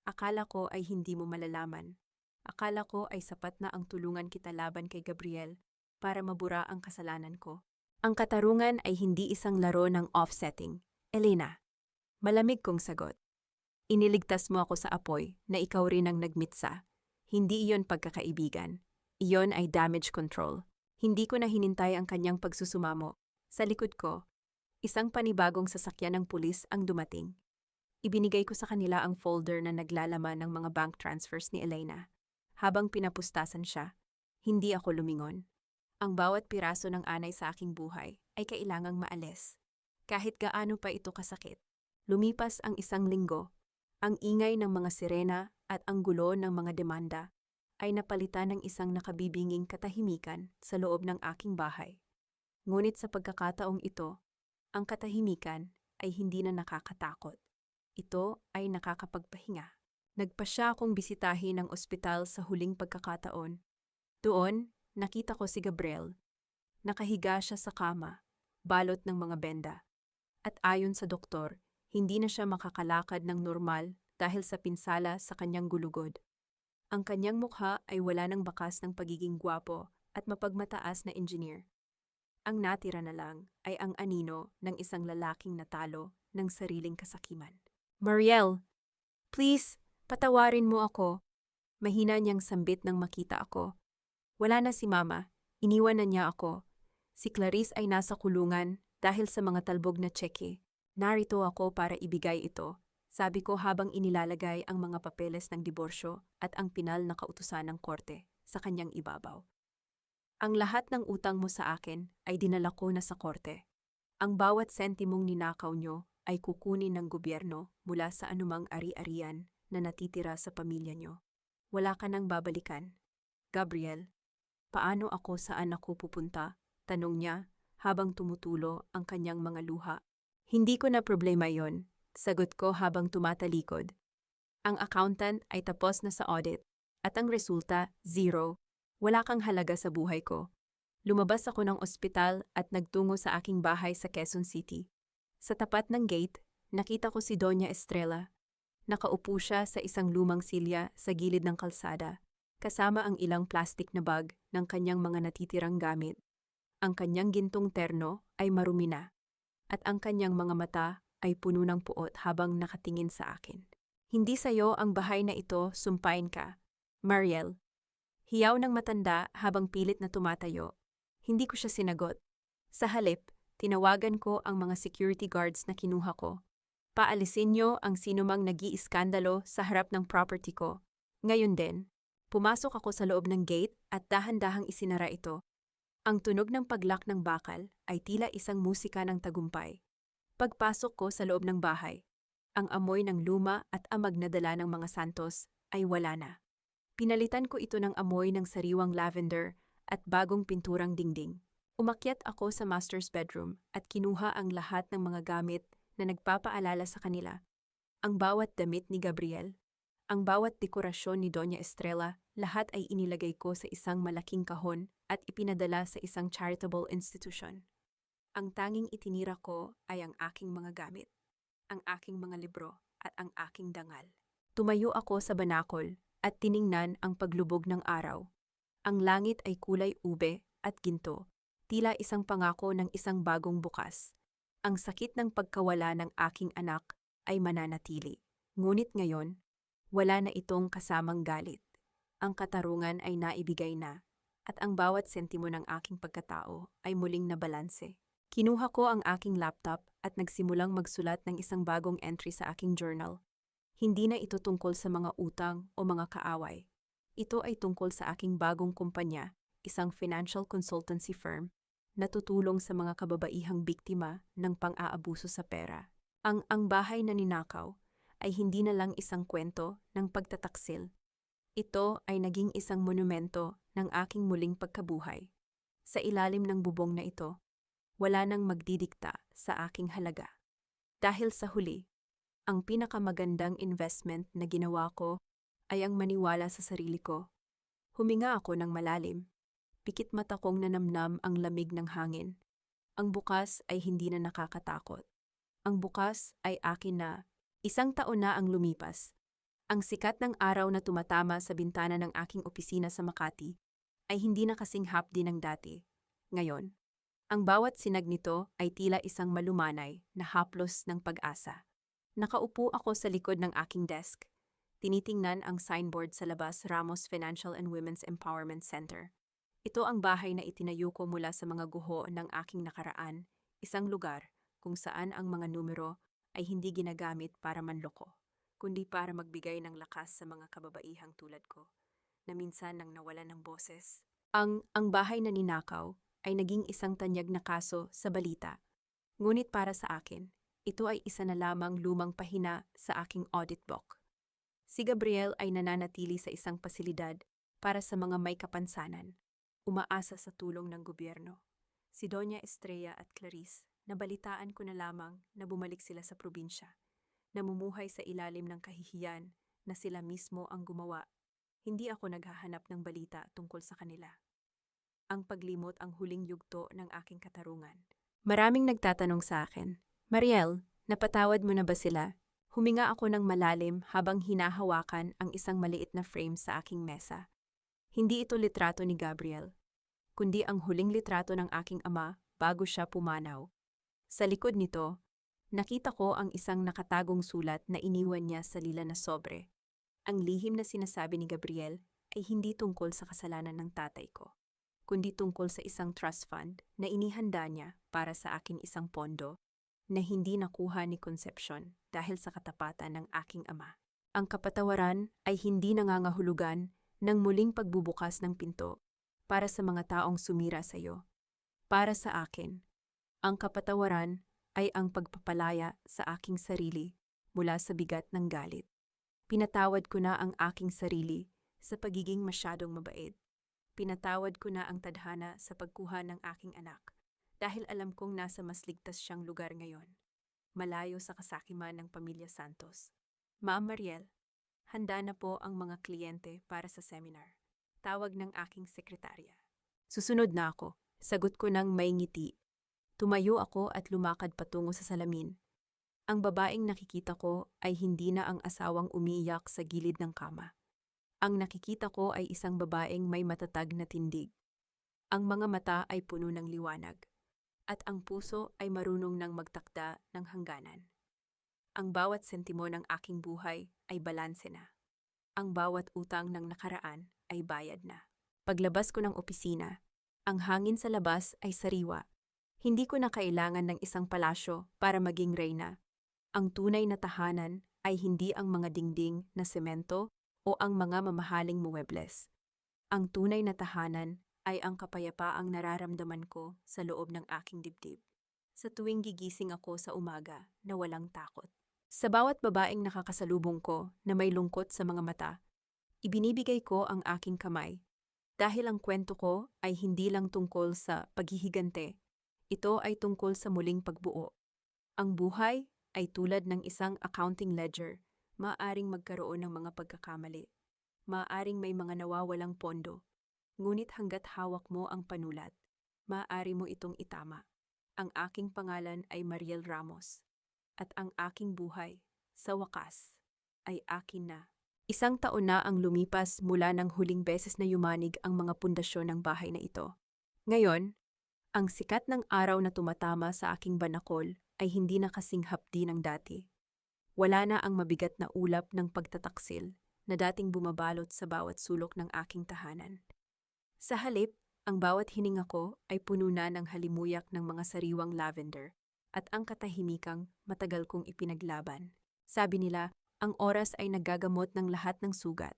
Akala ko ay hindi mo malalaman. Akala ko ay sapat na ang tulungan kita laban kay Gabriel para mabura ang kasalanan ko. Ang katarungan ay hindi isang laro ng offsetting. Elena, malamig kong sagot. Iniligtas mo ako sa apoy na ikaw rin ang nagmitsa. Hindi iyon pagkakaibigan. Iyon ay damage control. Hindi ko na hinintay ang kanyang pagsusumamo. Sa likod ko, isang panibagong sasakyan ng pulis ang dumating. Ibinigay ko sa kanila ang folder na naglalaman ng mga bank transfers ni Elena. Habang pinapustasan siya, hindi ako lumingon. Ang bawat piraso ng anay sa aking buhay ay kailangang maalis. Kahit gaano pa ito kasakit. Lumipas ang 1 linggo. Ang ingay ng mga sirena at ang gulo ng mga demanda ay napalitan ng isang nakabibinging katahimikan sa loob ng aking bahay. Ngunit sa pagkakataong ito, ang katahimikan ay hindi na nakakatakot. Ito ay nakakapagpahinga. Nagpasya akong bisitahin ang ospital sa huling pagkakataon. Doon, nakita ko si Gabriel. Nakahiga siya sa kama, balot ng mga benda. At ayon sa doktor, hindi na siya makakalakad ng normal dahil sa pinsala sa kanyang gulugod. Ang kanyang mukha ay wala ng bakas ng pagiging gwapo at mapagmataas na engineer. Ang natira na lang ay ang anino ng isang lalaking natalo ng sariling kasakiman. Mariel, please, patawarin mo ako. Mahina niyang sambit nang makita ako. Wala na si Mama, iniwan na niya ako. Si Clarice ay nasa kulungan dahil sa mga talbog na tseke. Narito ako para ibigay ito, sabi ko habang inilalagay ang mga papeles ng diborsyo at ang pinal na kautusan ng korte sa kanyang ibabaw. Ang lahat ng utang mo sa akin ay dinala ko na sa korte. Ang bawat sentimong ninakaw nyo ay kukunin ng gobyerno mula sa anumang ari-arian na natitira sa pamilya nyo. Wala ka nang babalikan. Gabriel, paano ako saan ako pupunta? Tanong niya habang tumutulo ang kanyang mga luha. Hindi ko na problema yon, sagot ko habang tumatalikod. Ang accountant ay tapos na sa audit at ang resulta, 0. Wala kang halaga sa buhay ko. Lumabas ako ng ospital at nagtungo sa aking bahay sa Quezon City. Sa tapat ng gate, nakita ko si Doña Estrella. Nakaupo siya sa isang lumang silya sa gilid ng kalsada, kasama ang ilang plastic na bag ng kanyang mga natitirang gamit. Ang kanyang gintong terno ay marumi na, at ang kanyang mga mata ay puno ng puot habang nakatingin sa akin. Hindi sa'yo ang bahay na ito, sumpain ka. Mariel. Hiyaw ng matanda habang pilit na tumatayo. Hindi ko siya sinagot. Sa halip, tinawagan ko ang mga security guards na kinuha ko. Paalisin niyo ang sinumang nag-iiskandalo sa harap ng property ko. Ngayon din, pumasok ako sa loob ng gate at dahan-dahang isinara ito. Ang tunog ng paglock ng bakal ay tila isang musika ng tagumpay. Pagpasok ko sa loob ng bahay, ang amoy ng luma at amag na dala ng mga santos ay wala na. Pinalitan ko ito ng amoy ng sariwang lavender at bagong pinturang dingding. Umakyat ako sa master's bedroom at kinuha ang lahat ng mga gamit na nagpapaalala sa kanila. Ang bawat damit ni Gabriel, ang bawat dekorasyon ni Doña Estrella, lahat ay inilagay ko sa isang malaking kahon at ipinadala sa isang charitable institution. Ang tanging itinira ko ay ang aking mga gamit, ang aking mga libro at ang aking dangal. Tumayo ako sa banakol at tiningnan ang paglubog ng araw. Ang langit ay kulay ube at ginto, tila isang pangako ng isang bagong bukas. Ang sakit ng pagkawala ng aking anak ay mananatili. Ngunit ngayon, wala na itong kasamang galit. Ang katarungan ay naibigay na, at ang bawat sentimo ng aking pagkatao ay muling nabalanse. Kinuha ko ang aking laptop at nagsimulang magsulat ng isang bagong entry sa aking journal. Hindi na ito tungkol sa mga utang o mga kaaway. Ito ay tungkol sa aking bagong kumpanya, isang financial consultancy firm, na tutulong sa mga kababaihang biktima ng pang-aabuso sa pera. Ang bahay na ninakaw ay hindi na lang isang kwento ng pagtataksil. Ito ay naging isang monumento ng aking muling pagkabuhay. Sa ilalim ng bubong na ito, wala nang magdidikta sa aking halaga. Dahil sa huli, ang pinakamagandang investment na ginawa ko ay ang maniwala sa sarili ko. Huminga ako ng malalim. Pikit mata kong nanamnam ang lamig ng hangin. Ang bukas ay hindi na nakakatakot. Ang bukas ay akin na. 1 taon na ang lumipas. Ang sikat ng araw na tumatama sa bintana ng aking opisina sa Makati ay hindi na kasing hapdi ng dati. Ngayon, ang bawat sinag nito ay tila isang malumanay na haplos ng pag-asa. Nakaupo ako sa likod ng aking desk. Tinitingnan ang signboard sa labas, Ramos Financial and Women's Empowerment Center. Ito ang bahay na itinayo ko mula sa mga guho ng aking nakaraan, isang lugar kung saan ang mga numero ay hindi ginagamit para manloko, kundi para magbigay ng lakas sa mga kababaihang tulad ko, na minsan nang nawalan ng boses. Ang bahay na ninakaw ay naging isang tanyag na kaso sa balita. Ngunit para sa akin, ito ay isa na lamang lumang pahina sa aking audit book. Si Gabriel ay nananatili sa isang pasilidad para sa mga may kapansanan, umaasa sa tulong ng gobyerno. Si Doña Estrella at Clarice, nabalitaan ko na lamang na bumalik sila sa probinsya, namumuhay sa ilalim ng kahihiyan na sila mismo ang gumawa. Hindi ako naghahanap ng balita tungkol sa kanila. Ang paglimot ang huling yugto ng aking katarungan. Maraming nagtatanong sa akin, Mariel, napatawad mo na ba sila? Huminga ako ng malalim habang hinahawakan ang isang maliit na frame sa aking mesa. Hindi ito litrato ni Gabriel, kundi ang huling litrato ng aking ama bago siya pumanaw. Sa likod nito, nakita ko ang isang nakatagong sulat na iniwan niya sa lila na sobre. Ang lihim na sinasabi ni Gabriel ay hindi tungkol sa kasalanan ng tatay ko, kundi tungkol sa isang trust fund na inihanda niya para sa aking isang pondo na hindi nakuha ni Concepcion dahil sa katapatan ng aking ama. Ang kapatawaran ay hindi nangangahulugan ng muling pagbubukas ng pinto para sa mga taong sumira sa iyo. Para sa akin, ang kapatawaran ay ang pagpapalaya sa aking sarili mula sa bigat ng galit. Pinatawad ko na ang aking sarili sa pagiging masyadong mabait. Pinatawad ko na ang tadhana sa pagkuha ng aking anak dahil alam kong nasa mas ligtas siyang lugar ngayon, malayo sa kasakiman ng Pamilya Santos. Ma'am Mariel, handa na po ang mga kliyente para sa seminar. Tawag ng aking sekretarya. Susunod na ako. Sagot ko ng may ngiti. Tumayo ako at lumakad patungo sa salamin. Ang babaeng nakikita ko ay hindi na ang asawang umiiyak sa gilid ng kama. Ang nakikita ko ay isang babaeng may matatag na tindig. Ang mga mata ay puno ng liwanag. At ang puso ay marunong nang magtakda ng hangganan. Ang bawat sentimo ng aking buhay ay balanse na. Ang bawat utang ng nakaraan ay bayad na. Paglabas ko ng opisina, ang hangin sa labas ay sariwa. Hindi ko na kailangan ng isang palasyo para maging reyna. Ang tunay na tahanan ay hindi ang mga dingding na semento o ang mga mamahaling muebles. Ang tunay na tahanan ay ang kapayapaang nararamdaman ko sa loob ng aking dibdib. Sa tuwing gigising ako sa umaga na walang takot. Sa bawat babaeng nakakasalubong ko na may lungkot sa mga mata, ibinibigay ko ang aking kamay. Dahil ang kwento ko ay hindi lang tungkol sa paghihigante, ito ay tungkol sa muling pagbuo. Ang buhay ay tulad ng isang accounting ledger, maaaring magkaroon ng mga pagkakamali. Maaaring may mga nawawalang pondo. Ngunit hanggat hawak mo ang panulat, maaari mo itong itama. Ang aking pangalan ay Mariel Ramos. At ang aking buhay, sa wakas, ay akin na. Isang taon na ang lumipas mula ng huling beses na yumanig ang mga pundasyon ng bahay na ito. Ngayon, ang sikat ng araw na tumatama sa aking banakol ay hindi na kasing hapdi ng dati. Wala na ang mabigat na ulap ng pagtataksil na dating bumabalot sa bawat sulok ng aking tahanan. Sa halip, ang bawat hininga ko ay puno na ng halimuyak ng mga sariwang lavender at ang katahimikang matagal kong ipinaglaban. Sabi nila, ang oras ay naggagamot ng lahat ng sugat.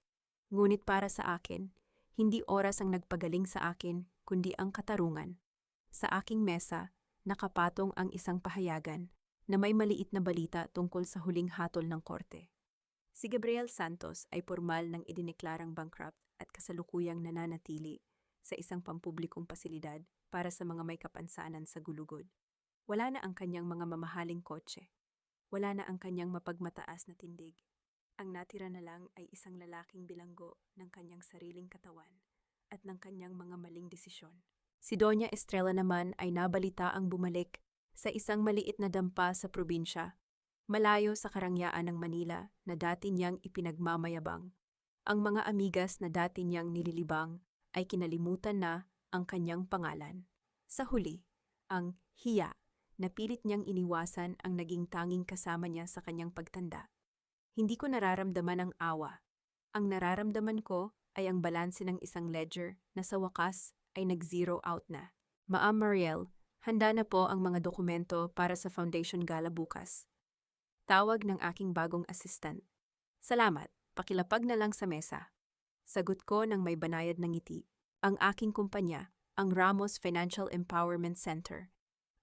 Ngunit para sa akin, hindi oras ang nagpagaling sa akin, kundi ang katarungan. Sa aking mesa, nakapatong ang isang pahayagan na may maliit na balita tungkol sa huling hatol ng korte. Si Gabriel Santos ay formal ng idineklarang bankrupt at kasalukuyang nananatili sa isang pampublikong pasilidad para sa mga may kapansanan sa gulugod. Wala na ang kanyang mga mamahaling kotse. Wala na ang kanyang mapagmataas na tindig. Ang natira na lang ay isang lalaking bilanggo ng kanyang sariling katawan at ng kanyang mga maling desisyon. Si Doña Estrella naman ay nabalita ang bumalik sa isang maliit na dampa sa probinsya, malayo sa karangyaan ng Manila na dati niyang ipinagmamayabang. Ang mga amigas na dati niyang nililibang ay kinalimutan na ang kanyang pangalan. Sa huli, ang hiya na pilit niyang iniwasan ang naging tanging kasama niya sa kanyang pagtanda. Hindi ko nararamdaman ang awa. Ang nararamdaman ko ay ang balanse ng isang ledger na sa wakas ay nag-zero out na. Ma'am Mariel, handa na po ang mga dokumento para sa foundation gala bukas. Tawag ng aking bagong assistant. Salamat, pakilapag na lang sa mesa. Sagot ko ng may banayad na ngiti. Ang aking kumpanya, ang Ramos Financial Empowerment Center,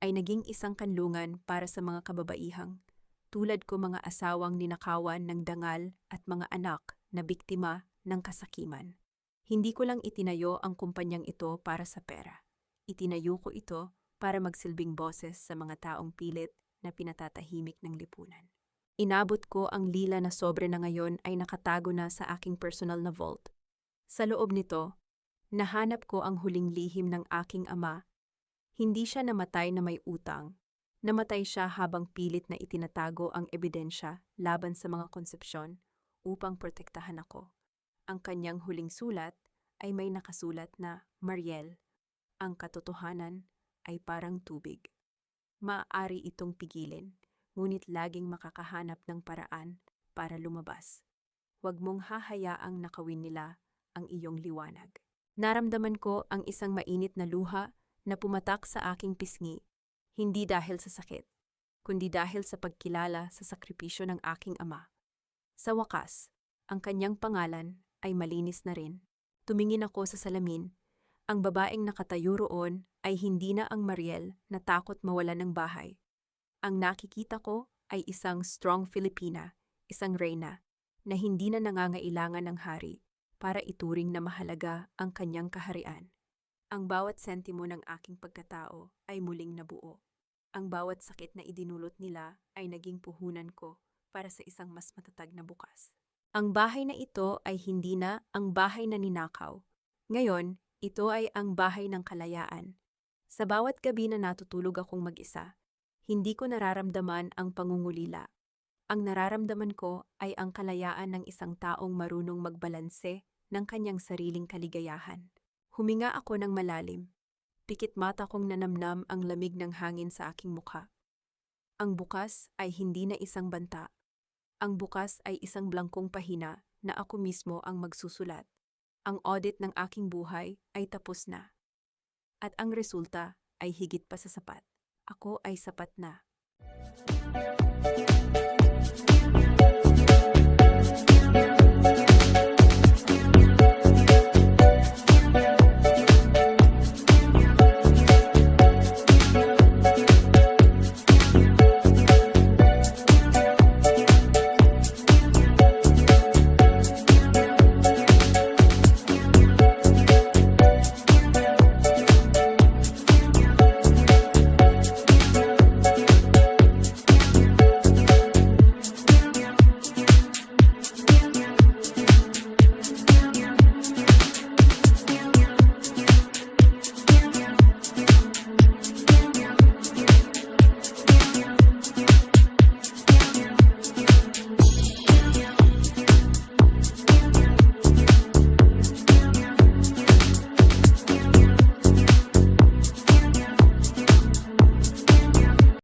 ay naging isang kanlungan para sa mga kababaihang, tulad ko mga asawang ninakawan ng dangal at mga anak na biktima ng kasakiman. Hindi ko lang itinayo ang kumpanyang ito para sa pera. Itinayo ko ito para magsilbing boses sa mga taong pilit na pinatatahimik ng lipunan. Inabot ko ang lila na sobre na ngayon ay nakatago na sa aking personal na vault. Sa loob nito, nahanap ko ang huling lihim ng aking ama. Hindi siya namatay na may utang. Namatay siya habang pilit na itinatago ang ebidensya laban sa mga konsepsyon upang protektahan ako. Ang kanyang huling sulat ay may nakasulat na, Mariel, ang katotohanan ay parang tubig. Maaari itong pigilin, ngunit laging makakahanap ng paraan para lumabas. Huwag mong hahayaang nakawin nila ang iyong liwanag. Naramdaman ko ang isang mainit na luha na pumatak sa aking pisngi, hindi dahil sa sakit, kundi dahil sa pagkilala sa sakripisyo ng aking ama. Sa wakas, ang kanyang pangalan ay malinis na rin. Tumingin ako sa salamin. Ang babaeng nakatayo roon ay hindi na ang Mariel na takot mawalan ng bahay. Ang nakikita ko ay isang strong Filipina, isang reyna, na hindi na nangangailangan ng hari para ituring na mahalaga ang kanyang kaharian. Ang bawat sentimo ng aking pagkatao ay muling nabuo. Ang bawat sakit na idinulot nila ay naging puhunan ko para sa isang mas matatag na bukas. Ang bahay na ito ay hindi na ang bahay na ninakaw. Ngayon, ito ay ang bahay ng kalayaan. Sa bawat gabi na natutulog akong mag-isa, hindi ko nararamdaman ang pangungulila. Ang nararamdaman ko ay ang kalayaan ng isang taong marunong magbalanse ng kanyang sariling kaligayahan. Huminga ako ng malalim. Pikit mata kong nanamnam ang lamig ng hangin sa aking mukha. Ang bukas ay hindi na isang banta. Ang bukas ay isang blangkong pahina na ako mismo ang magsusulat. Ang audit ng aking buhay ay tapos na. At ang resulta ay higit pa sa sapat. Ako ay sapat na.